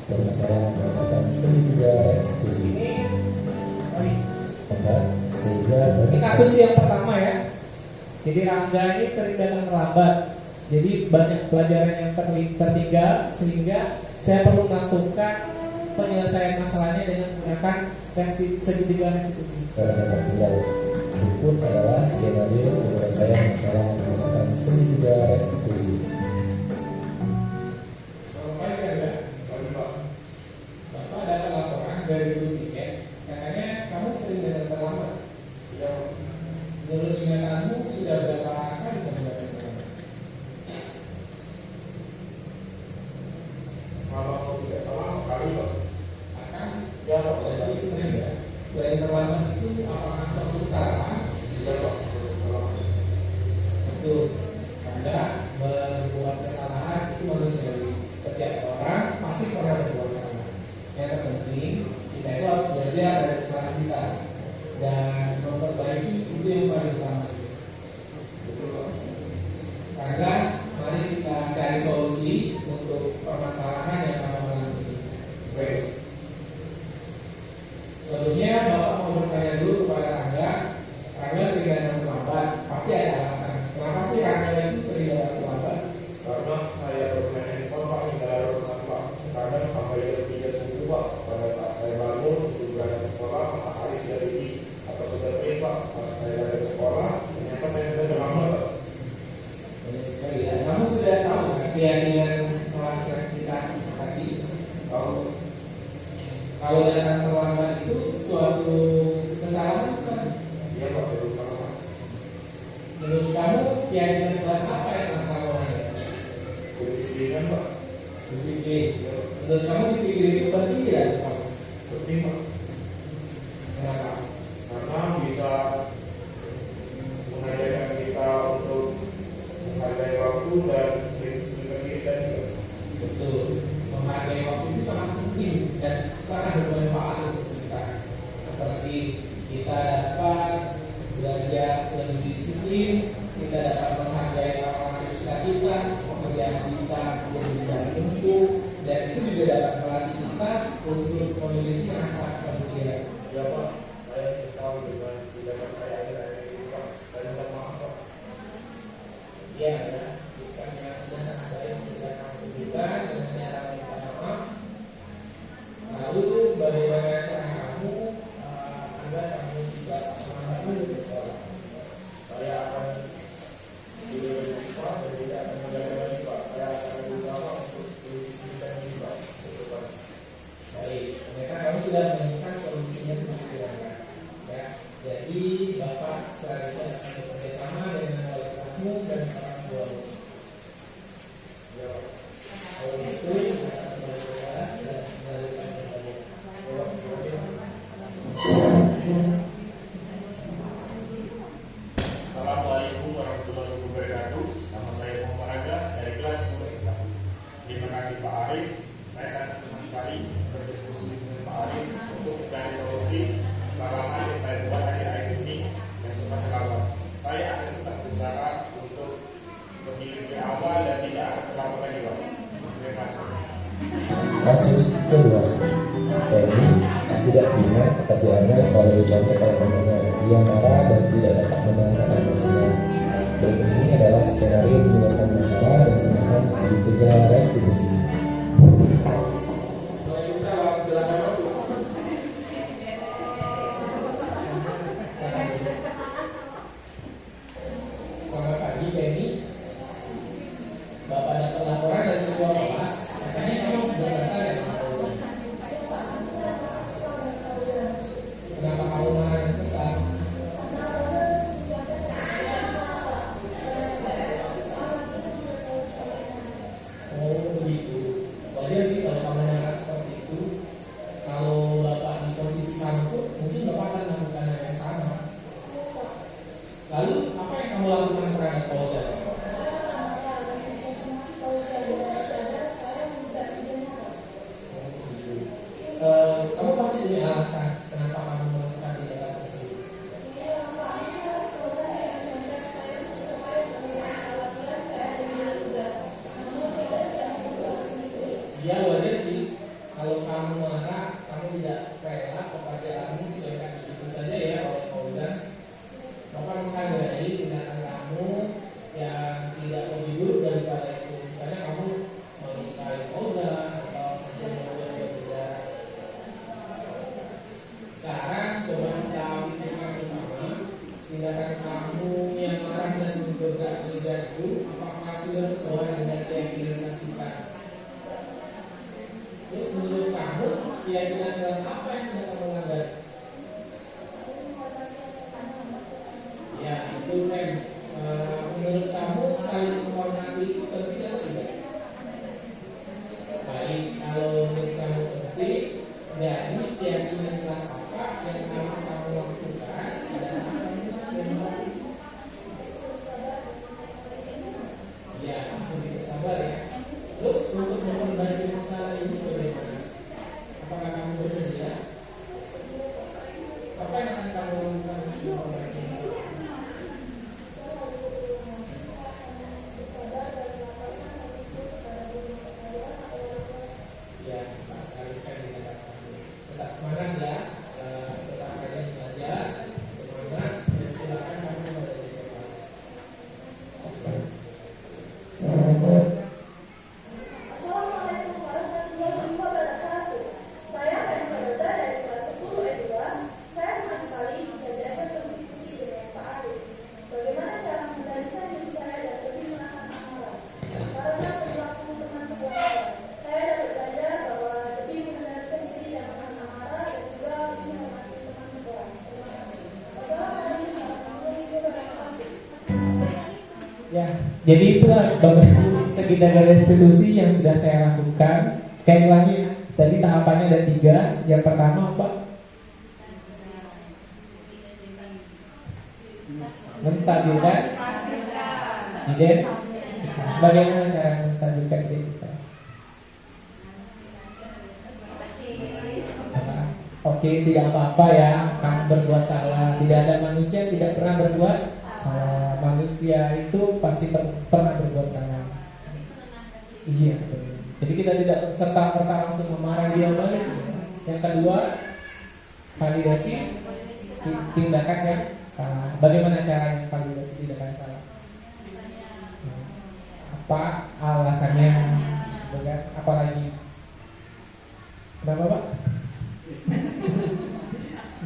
Karena saya mengatakan segitiga restitusi Ini kasus yang pertama ya. Jadi Rangga ini sering datang terlambat. Jadi banyak pelajaran yang tertinggal sehingga saya perlu melakukan penyelesaian masalahnya dengan menggunakan segitiga restitusi. Karena tertinggal berikut adalah skenario penyelesaian masalah menggunakan segitiga restitusi. Bapak dapat laporan dari guru tiket, katanya kamu sering datang terlambat. Menurut ingatanmu sudah berapa kali kamu datang terlambat? Kalau tidak salah kali Pak. Ya Pak, jadi sering ya. Selain terlambat itu apakah suatu kesalahan? Tidak Pak, betul. Anda berbuat kesalahan itu manusiawi. Setiap orang pasti pernah berbuat salah. Yang terpenting kita itu harus belajar dari kesalahan kita dan memperbaiki itu yang paling utama. Betul Pak. Menurut kamu keyakinan kelas apa yang akan kamu ada? Kedisiplinan Pak. Disiplin. Menurut kamu disiplin itu penting tidak? Penting Pak. Kenapa? Karena bisa mengajarkan kita untuk menghargai waktu dan disiplin kita juga. Betul. Menghargai waktu itu sangat penting dan sangat bermanfaat untuk kita. Seperti kita dapat belajar lebih disiplin, kita dapat menghargai orang-orang di sekitar kita, pekerjaan kita berjalan mutu, dan itu juga dapat melatih kita untuk memiliki rasa kepedulian. Ya Pak, saya menyesal dengan tindakan saya akhir-akhir ini Pak. Saya minta maaf Pak. Ya, ya, sikap yang sudah sangat baik bisa kamu tunjukkan dengan cara minta maaf. Lalu bagaimana cara kamu agar kamu tidak semangat dulu di sekolah? Saya akan tidak berhenti Pak dan tidak akan menjaga lagi Pak. Saya akan berusaha untuk disiplin ini Pak. Ke depan. Baik, ternyata kamu sudah menemukan solusinya sesungguhnya. Ya, jadi Bapak selanjutnya akan bekerja sama dengan wali kelasmu dan orang tuamu. Ya Pak. Kalau itu, saya akan kembali ke kelas dan melanjutkan kembali. Ya Pak, terima kasih Pak. Assalamualaikum warahmatullahi wabarakatuh. Nama saya Muhammad Raga dari kelas 10 Terima kasih Pak Arif. Saya sangat senang sekali berdiskusi dengan Pak Arif untuk mencari solusi kesalahan yang saya buat akhir-akhir ini yang sempat terlambat. Saya akan tetap berusaha untuk berdiri di awal dan tidak akan terlambat lagi Pak. Terima kasih. Kasus kedua, Penny tidak punya pekerjaannya selalu contoh pada temannya. Dia marah dan tidak dapat menenangkan emosinya. Berikut ini adalah skenario penyelesaian masalah dan menahan segitiga restitusi. Waalaikumsalam, silakan masuk. Selamat pagi, Penny. Bapak dapat laporan dari ketua kelas. Katanya kamu sudah datang ya, Pak Fauzan? Kenapa kamu marah dan kesal? Oh begitu. Wajar sih kalau kamu marah seperti itu. Kalau Bapak di posisi kamu pun, mungkin Bapak akan melakukan hal yang sama. Lalu apa yang kamu lakukan terhadap Fauzan? Kamu pasti punya alasan kenapa kamu melakukan tindakan tersebut. Iya wajar sih. Kalau kamu marah, kamu tidak rela pekerjaanmu dilakukan begitu saja ya oleh Fauzan. Bapak menghargai tindakan kamu yang tidak lebih buruk daripada itu. Misalnya kamu melukai Fauzan atau sampai membuat dia berdarah. Sekarang coba kita pikirkan bersama tindakan kamu yang marah dan bergerak itu apakah sudah sesuai dengan keyakinan kita? Terus menurut kamu keyakinan kelas apa yang sudah kamu langgar? Ya itu Rem. Menurut kamu saling menghormati itu penting atau tidak? Baik, kalau menurut kamu penting, jadi keyakinan kelas apa yang harus kamu lakukan pada saat kamu menghormati? Ya, sedikit bersabar ya. Terus untuk memperbaiki masalah ini bagaimana? Apakah kamu bersedia? Ya, jadi itulah Bapak Ibu segi dari restitusi yang sudah saya lakukan. Sekali lagi, tadi tahapannya ada 3. Yang pertama apa? Menstabilkan identitas. Bagaimana cara menstabilkan identitas? Oke, tidak apa-apa ya, kamu berbuat salah. Tidak ada manusia yang tidak pernah berbuat salah. Manusia itu pasti pernah berbuat salah. Iya, betul. Jadi kita tidak serta-merta langsung memarah dia balik. Yang kedua, validasi tindakan yang salah. Bagaimana caranya validasi tindakan yang salah? Apa alasannya? Bukan? Apalagi? Kenapa Pak?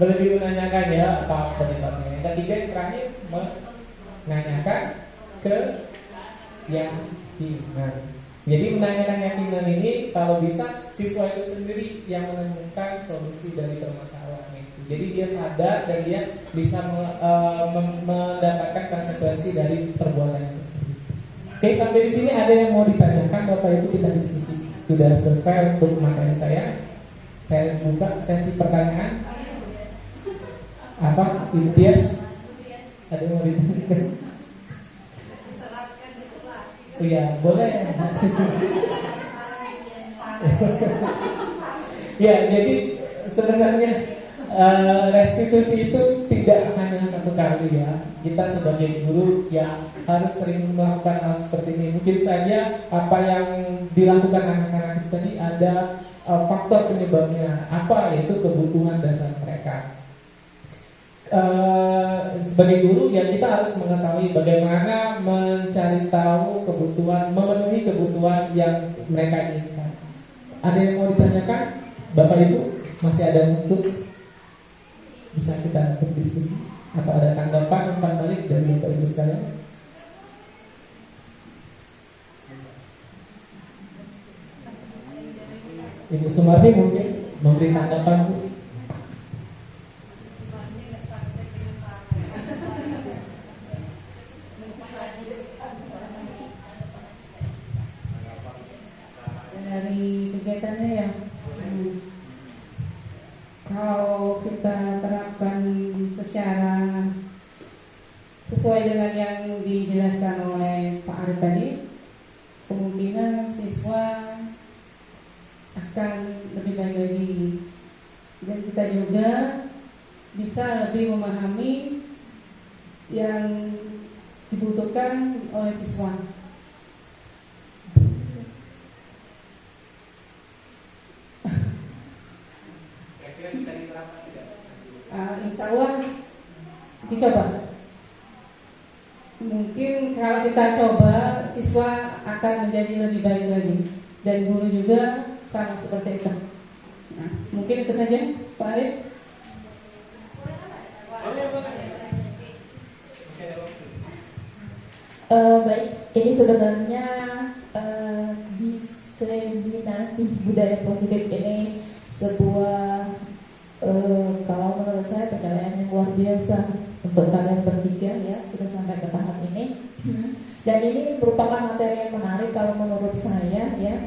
Lebih menanyakan ya apa penyebabnya. Yang ketiga yang terakhir menanyakan keyakinan. Jadi menanyakan keyakinan ini kalau bisa siswa itu sendiri yang menemukan solusi dari permasalahan itu. Jadi dia sadar dan dia bisa mendapatkan konsekuensi dari perbuatan tersebut. Oke, sampai di sini ada yang mau ditanyakan Bapak Ibu, kita diskusi. Sudah selesai untuk materi saya. Saya buka sesi pertanyaan. Apa? Impias? Ada yang mau ditanyakan? Iya, boleh. Ya, jadi sebenarnya restitusi itu tidak hanya satu kali ya. Kita sebagai guru ya harus sering melakukan hal seperti ini. Mungkin saja apa yang dilakukan anak-anak tadi ada faktor penyebabnya apa, yaitu kebutuhan dasar mereka. Sebagai guru ya kita harus mengetahui bagaimana mencari tahu kebutuhan, memenuhi kebutuhan yang mereka inginkan. Ada yang mau ditanyakan Bapak Ibu? Masih ada untuk bisa kita berdiskusi atau ada tanggapan umpan balik dari Bapak Ibu sekalian? Ibu Sumarni mungkin memberi tanggapan Bu. Dari kegiatannya ya, kalau kita terapkan secara sesuai dengan yang dijelaskan oleh Pak Arif tadi, kemungkinan siswa akan lebih baik lagi, dan kita juga bisa lebih memahami yang dibutuhkan oleh siswa. Insya Allah dicoba. Mungkin kalau kita coba, siswa akan menjadi lebih baik lagi, dan guru juga sama seperti itu. Nah, mungkin itu saja, Pak Arif. Baik, ini sebenarnya diseminasi budaya positif ini sebuah kalau menurut saya pencapaian yang luar biasa untuk kalian bertiga ya, sudah sampai ke tahap ini. Dan ini merupakan materi yang menarik kalau menurut saya ya,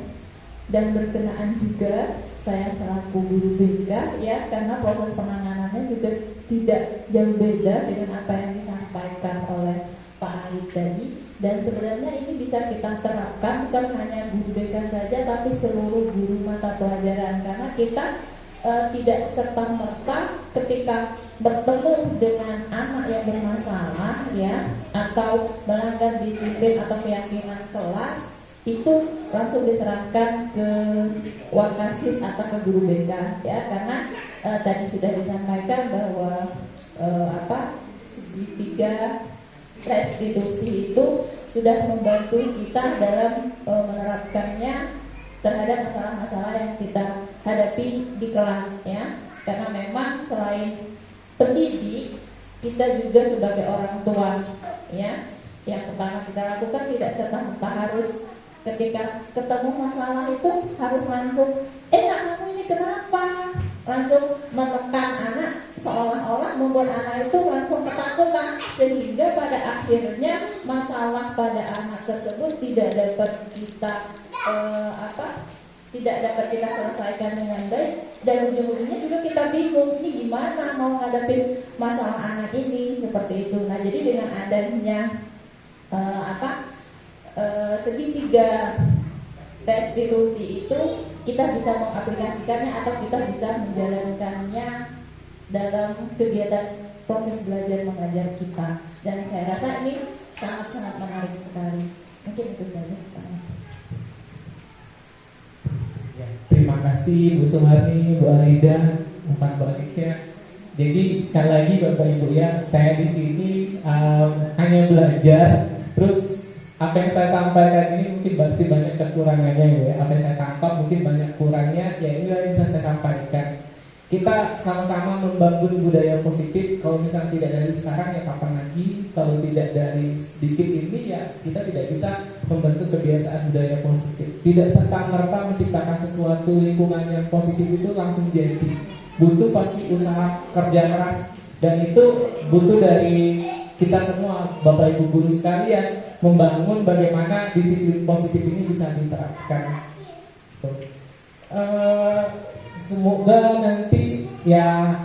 dan berkenaan juga saya selaku guru BK ya, karena proses penanganannya juga tidak jauh beda dengan apa yang disampaikan oleh Pak Arif tadi. Dan sebenarnya ini bisa kita terapkan bukan hanya guru BK saja, tapi seluruh guru mata pelajaran, karena kita tidak serta-merta ketika bertemu dengan anak yang bermasalah ya, atau melanggar disiplin atau keyakinan kelas, itu langsung diserahkan ke wakasis atau ke guru BK ya, karena tadi sudah disampaikan bahwa segitiga restitusi itu sudah membantu kita dalam menerapkannya terhadap masalah-masalah yang kita hadapi di kelas ya. Karena memang selain pendidik, kita juga sebagai orang tua ya, yang pertama kita lakukan tidak serta-merta harus ketika ketemu masalah itu harus langsung nak kamu ini kenapa, langsung menekan anak seolah-olah membuat anak itu langsung ketakutan, sehingga pada akhirnya masalah pada anak tersebut tidak dapat kita tidak dapat kita selesaikan dengan baik, dan ujung-ujungnya juga kita bingung ini gimana mau ngadepin masalah anak ini seperti itu. Nah, jadi dengan adanya segitiga restitusi itu, kita bisa mengaplikasikannya atau kita bisa menjalankannya dalam kegiatan proses belajar mengajar kita, dan saya rasa ini sangat-sangat menarik sekali. Mungkin itu saja. Ya, terima kasih Bu Sumarni, Bu Arida, umpan baliknya. Jadi sekali lagi Bapak Ibu ya, saya di sini hanya belajar. Terus apa yang saya sampaikan ini mungkin masih banyak kekurangannya ya. Apa yang saya tangkap mungkin banyak kurangnya. Ya ini yang bisa saya sampaikan. Kita sama-sama membangun budaya positif. Kalau misalnya tidak dari sekarang ya kapan lagi? Kalau tidak dari sedikit ini ya kita tidak bisa membentuk kebiasaan budaya positif. Tidak serta-merta menciptakan sesuatu lingkungan yang positif itu langsung jadi. Butuh pasti usaha kerja keras, dan itu butuh dari kita semua, Bapak Ibu guru sekalian, membangun bagaimana disiplin positif ini bisa diterapkan. Semoga nanti ya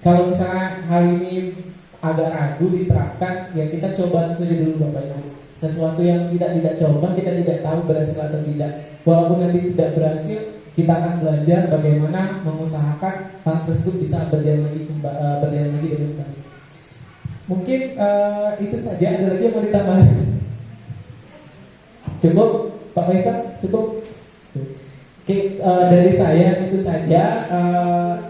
kalau misalnya hal ini agak ragu diterapkan, ya kita coba saja dulu Bapak Ibu. Sesuatu yang tidak coba kita tidak tahu berhasil atau tidak. Walaupun nanti tidak berhasil, kita akan belajar bagaimana mengusahakan hal tersebut bisa berjalan lagi dengan baik. Mungkin itu saja. Ada lagi yang mau ditambahkan? Cukup Pak Faisal? Cukup? Oke, dari saya itu saja.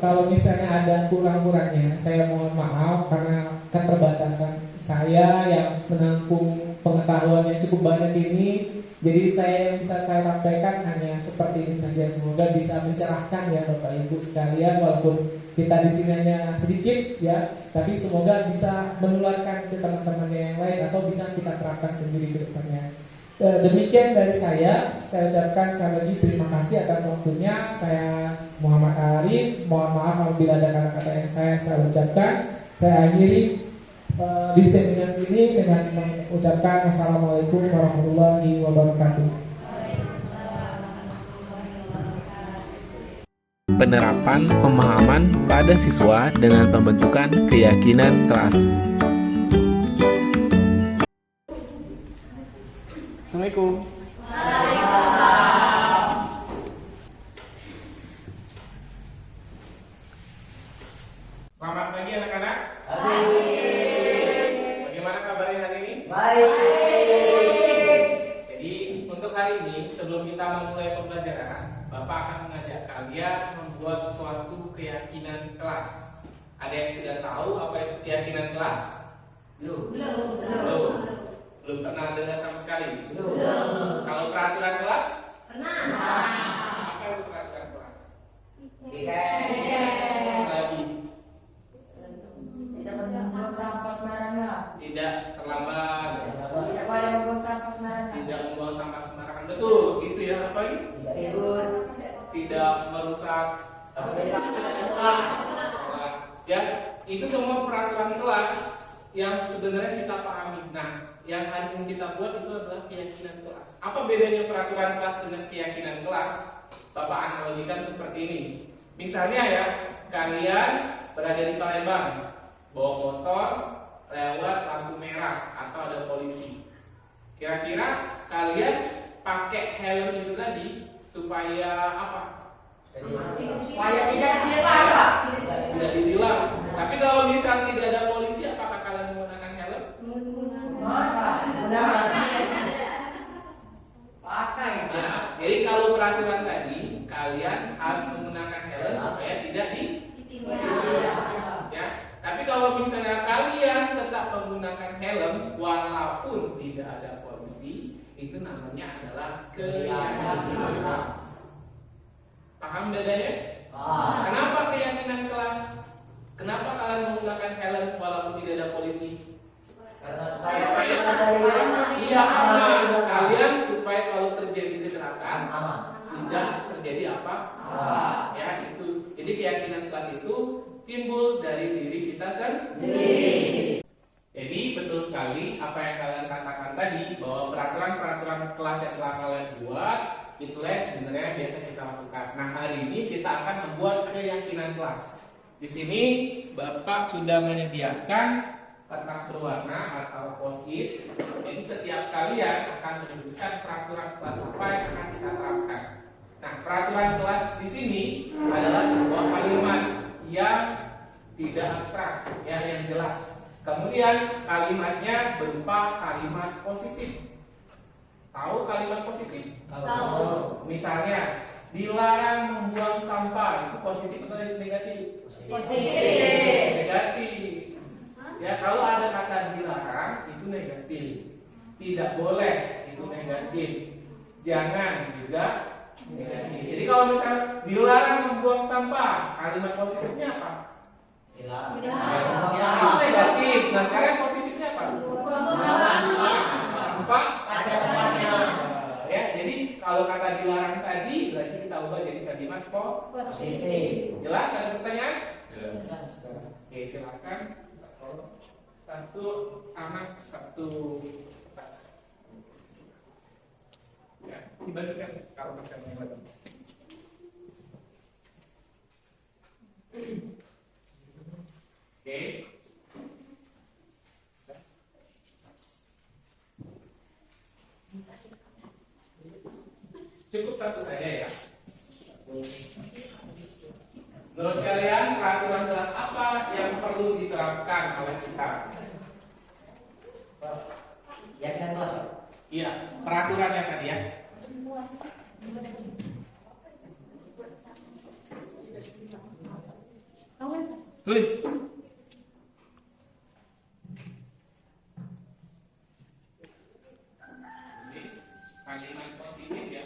Kalau misalnya ada kurang-kurangnya, saya mohon maaf karena keterbatasan saya yang menampung pengetahuan yang cukup banyak ini. Jadi saya yang bisa saya sampaikan hanya seperti ini saja. Semoga bisa mencerahkan ya Bapak Ibu sekalian, walaupun kita di sini hanya sedikit ya, tapi semoga bisa menularkan ke teman-temannya yang lain atau bisa kita terapkan sendiri ke depannya. Demikian dari saya ucapkan sekali lagi terima kasih atas waktunya. Saya Muhammad Arif, mohon maaf apabila ada kata-kata yang saya ucapkan. Saya akhiri diseminasi ini dengan mengucapkan wassalamualaikum warahmatullahi wabarakatuh. Penerapan pemahaman pada siswa dengan pembentukan keyakinan kelas. Assalamualaikum. Selamat pagi anak-anak. Bagaimana kabarnya hari ini? Baik. Jadi untuk hari ini sebelum kita memulai pembelajaran, Bapak akan mengajak kalian membuat suatu keyakinan kelas. Ada yang sudah tahu apa itu keyakinan kelas? Belum pernah dengar sama sekali? Belum. Kalau peraturan kelas? Pernah. Apa itu peraturan kelas? Lagi. Tidak membuang sampah sembarangan. Tidak terlambat. Tidak boleh membuang sampah sembarangan. Tidak membuang sampah sembarangan. Betul, gitu ya. Apa ini? Tidak ribut. Tidak merusak sekolah. Ya, itu semua peraturan kelas yang sebenarnya kita pahami. Nah, yang hari ini kita buat itu adalah keyakinan kelas. Apa bedanya peraturan kelas dengan keyakinan kelas? Bapak analogikan seperti ini. Misalnya ya, kalian berada di Palembang, bawa motor, lewat lampu merah atau ada polisi. Kira-kira kalian pakai helm itu tadi supaya apa? Supaya tidak ditilang, Pak. Tidak ditilang. Tapi kalau misal tidak ada polisi, apakah kalian menggunakan helm? Gunakan. Pakai. Nah, jadi kalau peraturan tadi, kalian harus menggunakan helm supaya tidak ditilang. Ya. Tapi kalau misalnya kalian tetap menggunakan helm walaupun tidak ada polisi, itu namanya adalah keyakinan kelas. Paham bedanya? Kenapa keyakinan kelas? Kenapa kalian menggunakan helm walaupun tidak ada polisi? Karena supaya Iya, aman. Kalian supaya kalau terjadi kecelakaan tidak terjadi apa? Ya, itu. Jadi keyakinan kelas itu timbul dari diri kita sendiri. Jadi betul sekali apa yang kalian katakan tadi, bahwa peraturan-peraturan kelas yang telah kalian buat itulah yang sebenarnya biasa kita lakukan. Nah, hari ini kita akan membuat keyakinan kelas. Di sini Bapak sudah menyediakan kertas berwarna atau post-it. Jadi setiap kalian akan menuliskan peraturan kelas apa yang akan kita terapkan. Nah, peraturan kelas di sini adalah sebuah kalimat yang tidak abstrak, yang jelas. Kemudian kalimatnya berupa kalimat positif. Tahu kalimat positif? Tahu. Misalnya, dilarang membuang sampah, itu positif atau negatif? Positif. Negatif. Ya, kalau ada kata dilarang itu negatif. Tidak boleh itu negatif. Jangan juga negatif. Jadi kalau misalnya dilarang membuang sampah, kalimat positifnya apa? Dilarang. Itu negatif. Nah, sekarang positifnya apa? Sampah Pada tempatnya. Ya, jadi kalau kata dilarang tadi berarti kita ubah jadi kalimat Positif. jelas. Ada pertanyaan? Oke, silakan. Satu anak, satu tas. Ya, dibagikan kalau makan yang lagi. Oke. Cukup satu saja ya. Menurut kalian peraturan kelas apa yang perlu diterapkan oleh kita? Keyakinan kelas. Iya, peraturan yang tadi ya. Tulis. Kalimat positif ya.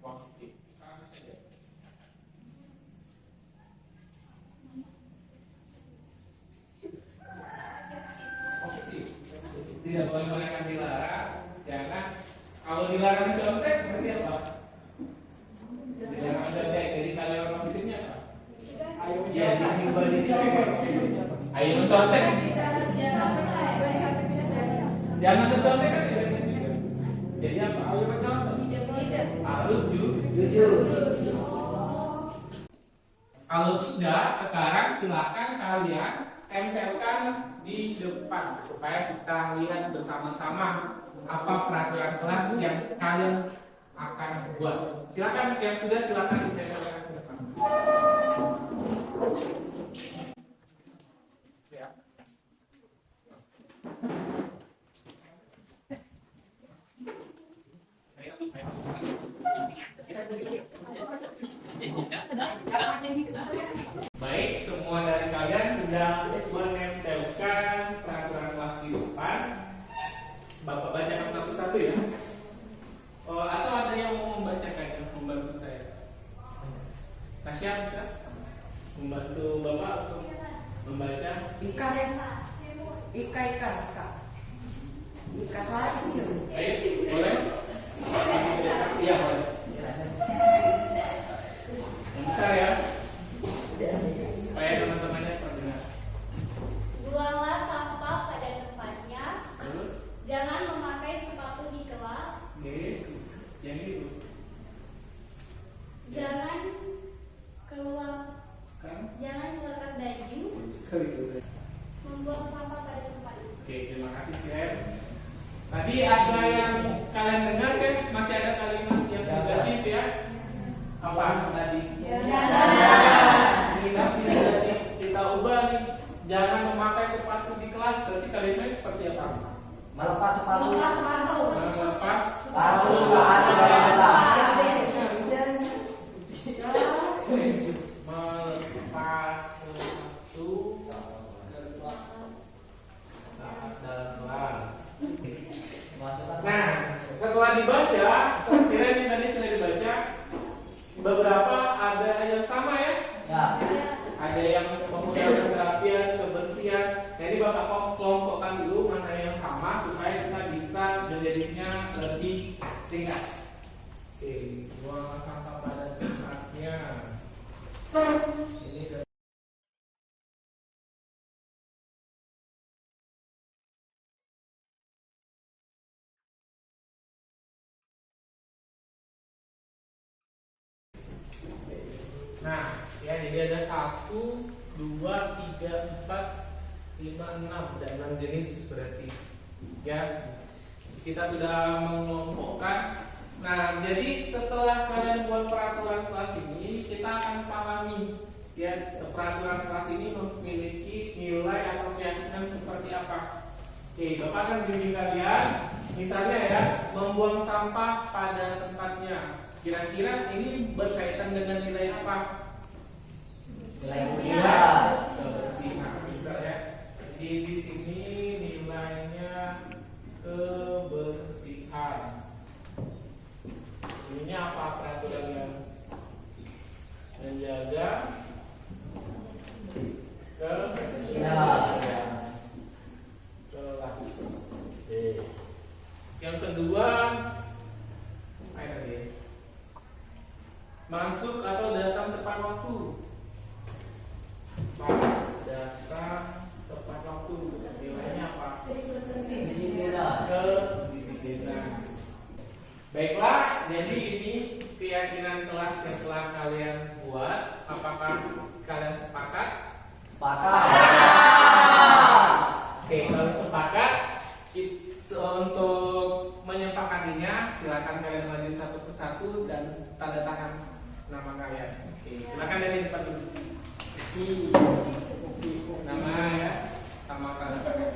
Positif. Sama saja. Positif. Tidak boleh dilarang. Jangan. Kalau dilarang contek berarti apa? Dilarang contek. Jadi kalimat positifnya apa? Jadi diubah jadi apa? Ayo mencontek. Jangan mencontek kan tidak. Jadi apa? Ayo mencontek. Harus jujur. Kalau sudah, sekarang silakan kalian tempelkan di depan supaya kita lihat bersama-sama apa peraturan kelas yang kalian akan buat. Silakan yang sudah silakan ditempelkan ke depan. Ya. Baik, semua dari kalian sudah menempelkan peraturan kelas di depan. Bapak bacakan satu-satu ya. Oh, atau ada yang mau membacakannya, membantu saya? Tasya bisa membantu Bapak untuk membaca? Ika soal isu. Ayo, boleh? Iya, boleh. Yang besar ya, supaya teman-temannya terdengar. Buanglah sampah pada tempatnya. Terus, Jangan memakai sepatu di kelas. yang itu Jangan keluar. kan? Jangan keluarkan baju. Sekali itu. Membuang sampah pada tempatnya. Oke, terima kasih Jen. Tadi ada yang kalian dengar kan? Masih ada kalimat yang negatif ya? Apa tadi? Ini nanti sudah kita ubah nih. Jangan memakai sepatu di kelas. Berarti kalimatnya seperti apa? Melepas sepatu. Melepas sepatu. Melepas Sepatu saat di dalam kelas. melepas sepatu saat dalam kelas. Nah, setelah dibaca, tersirat ini tadi sudah dibaca. Beberapa ada yang sama ya. Ya. Ada yang menggunakan kerapian, kebersihan. Jadi Bapak kelompokkan dulu mana yang sama supaya kita bisa menjadinya lebih ringkas. Oke, buang sampah pada tempatnya. Ini Nah, ya jadi ada 1, 2, 3, 4, 5, 6 dan 6 jenis berarti. Ya. Kita sudah mengelompokkan. Nah, jadi setelah kalian buat peraturan kelas ini, kita akan pahami ya peraturan kelas ini memiliki nilai atau keyakinan seperti apa. Oke, Bapak akan bimbing kalian, misalnya ya, membuang sampah pada tempatnya. Kira-kira ini berkaitan dengan nilai apa? Nilai kebersihan. Kebersihan, bisa ya. Jadi di sini nilainya kebersihan. Ini apa peraturannya? Menjaga kebersihan kelas. Oke. Yang kedua, apa tadi? Masuk atau datang tepat waktu. Datang tepat waktu. Nilainya apa? Kedisiplinan. Baiklah, jadi ini keyakinan kelas yang telah kalian buat. Apakah kalian sepakat? Oke, kalau sepakat, untuk menyepakatinya silakan kalian maju satu persatu dan tanda tangan nama kalian. Oke, silakan dari depan dulu. Nama ya, sama tanda tangan.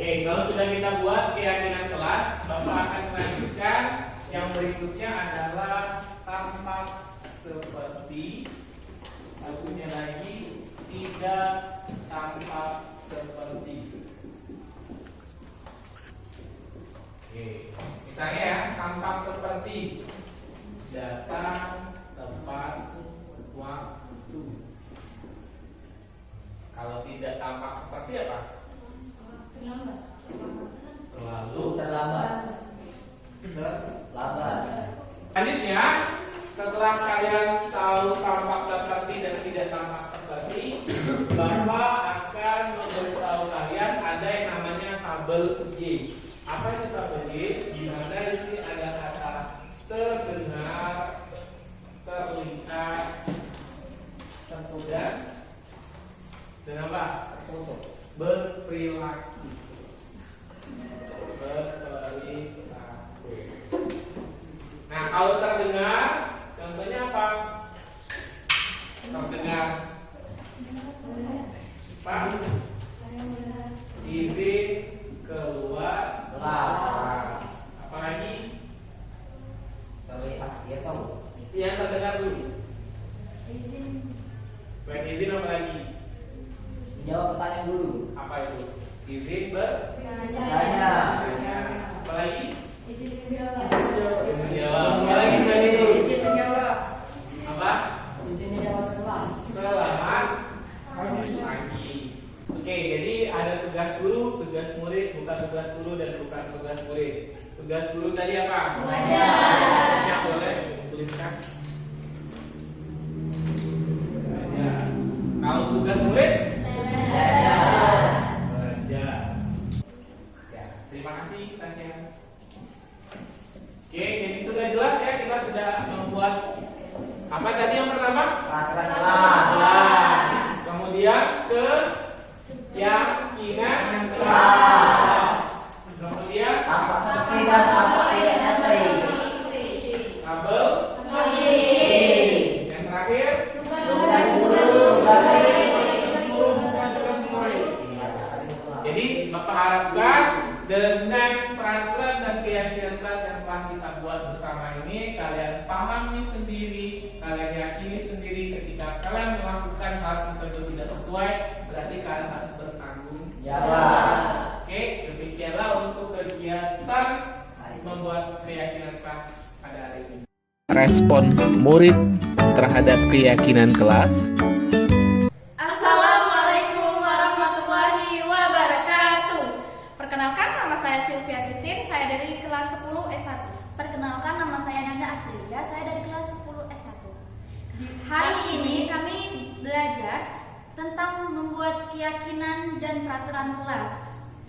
Oke, kalau sudah kita buat keyakinan kelas, Bapak akan melanjutkan. Yang berikutnya adalah tampak seperti. Satunya lagi, tidak tampak seperti. Oke, misalnya ya, tampak seperti datang tepat waktu. Kalau tidak tampak seperti apa? Selalu terlambat. Lambat. Selanjutnya, setelah kalian tahu tampak seperti dan tidak tampak seperti, Bapak akan memberitahu kalian ada yang namanya tabel Y. Apa itu tabel Y? Di mana di sini ada kata terdengar, terlihat, tertudan, dan apa? Tertutup. Berperilaku. Nah, kalau terdengar, contohnya apa? Terdengar. Pak, izin keluar kelas. Apalagi? Terlihat, dia tahu. Yang terdengar dulu. Baik, izin apa lagi? Menjawab pertanyaan guru. Apa itu? Izin bertanya. Apa lagi? Menjawab. Apa lagi tadi itu? Izin menjawab. Apa? Izin menjawab kelas. Selamat pagi. Oke, jadi ada tugas guru, tugas murid, bukan tugas guru dan bukan tugas murid. Tugas guru tadi apa? Mengajar. Ya, boleh tuliskan. Mengajar. Kalau tugas murid? Belajar. Ya, terima kasih Tasya. Oke, jadi sudah jelas ya, kita sudah membuat apa tadi yang pertama? Peraturan kelas. Kelas. Kemudian keyakinan kelas. Kemudian Tampak seperti dan tampak tidak seperti. tabel. Yang terakhir Tugas guru. jadi Bapak harapkan dengan peraturan dan keyakinan kelas yang telah kita buat bersama ini, kalian pahami sendiri, kalian yakini sendiri ketika kalian melakukan hal tersebut tidak sesuai, berarti kalian harus bertanggung Jawab. Oke, demikianlah untuk kegiatan membuat keyakinan kelas pada hari ini. Respon murid terhadap keyakinan kelas. nama saya Sylvia Christine, saya dari kelas 10 S1. Perkenalkan, nama saya Nanda Aprilia, saya dari kelas 10 S1. Hari ini kami belajar tentang membuat keyakinan dan peraturan kelas.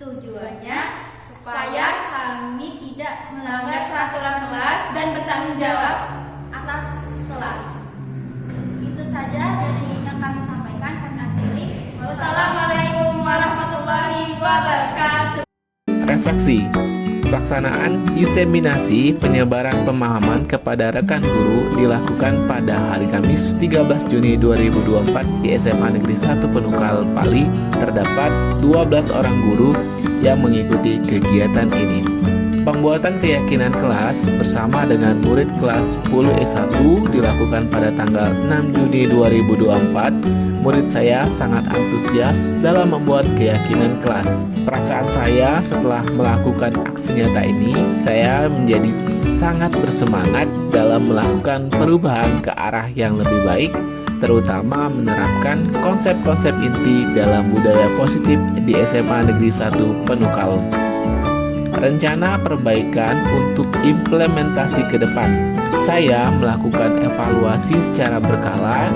Tujuannya supaya kami tidak melanggar peraturan kelas dan bertanggung jawab atas kelas. Itu saja dari yang kami sampaikan. Kami akhiri. Wassalamualaikum warahmatullahi wabarakatuh. Refleksi. Pelaksanaan diseminasi penyebaran pemahaman kepada rekan guru dilakukan pada hari Kamis 13 Juni 2024 di SMA Negeri 1 Penukal Pali. Terdapat 12 orang guru yang mengikuti kegiatan ini. Pembuatan keyakinan kelas bersama dengan murid kelas 10 S1 dilakukan pada tanggal 6 Juni 2024. Murid saya sangat antusias dalam membuat keyakinan kelas. Perasaan saya setelah melakukan aksi nyata ini, saya menjadi sangat bersemangat dalam melakukan perubahan ke arah yang lebih baik, terutama menerapkan konsep-konsep inti dalam budaya positif di SMA Negeri 1 Penukal. Rencana perbaikan untuk implementasi ke depan. Saya melakukan evaluasi secara berkala,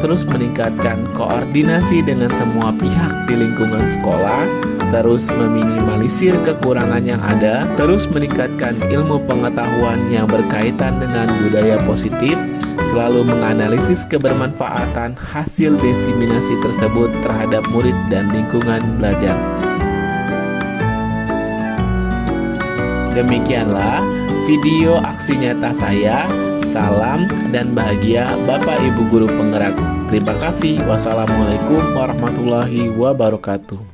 terus meningkatkan koordinasi dengan semua pihak di lingkungan sekolah, terus meminimalisir kekurangan yang ada, terus meningkatkan ilmu pengetahuan yang berkaitan dengan budaya positif, selalu menganalisis kebermanfaatan hasil diseminasi tersebut terhadap murid dan lingkungan belajar. Demikianlah video aksi nyata saya. Salam dan bahagia Bapak Ibu Guru Penggerak. Terima kasih. Wassalamualaikum warahmatullahi wabarakatuh.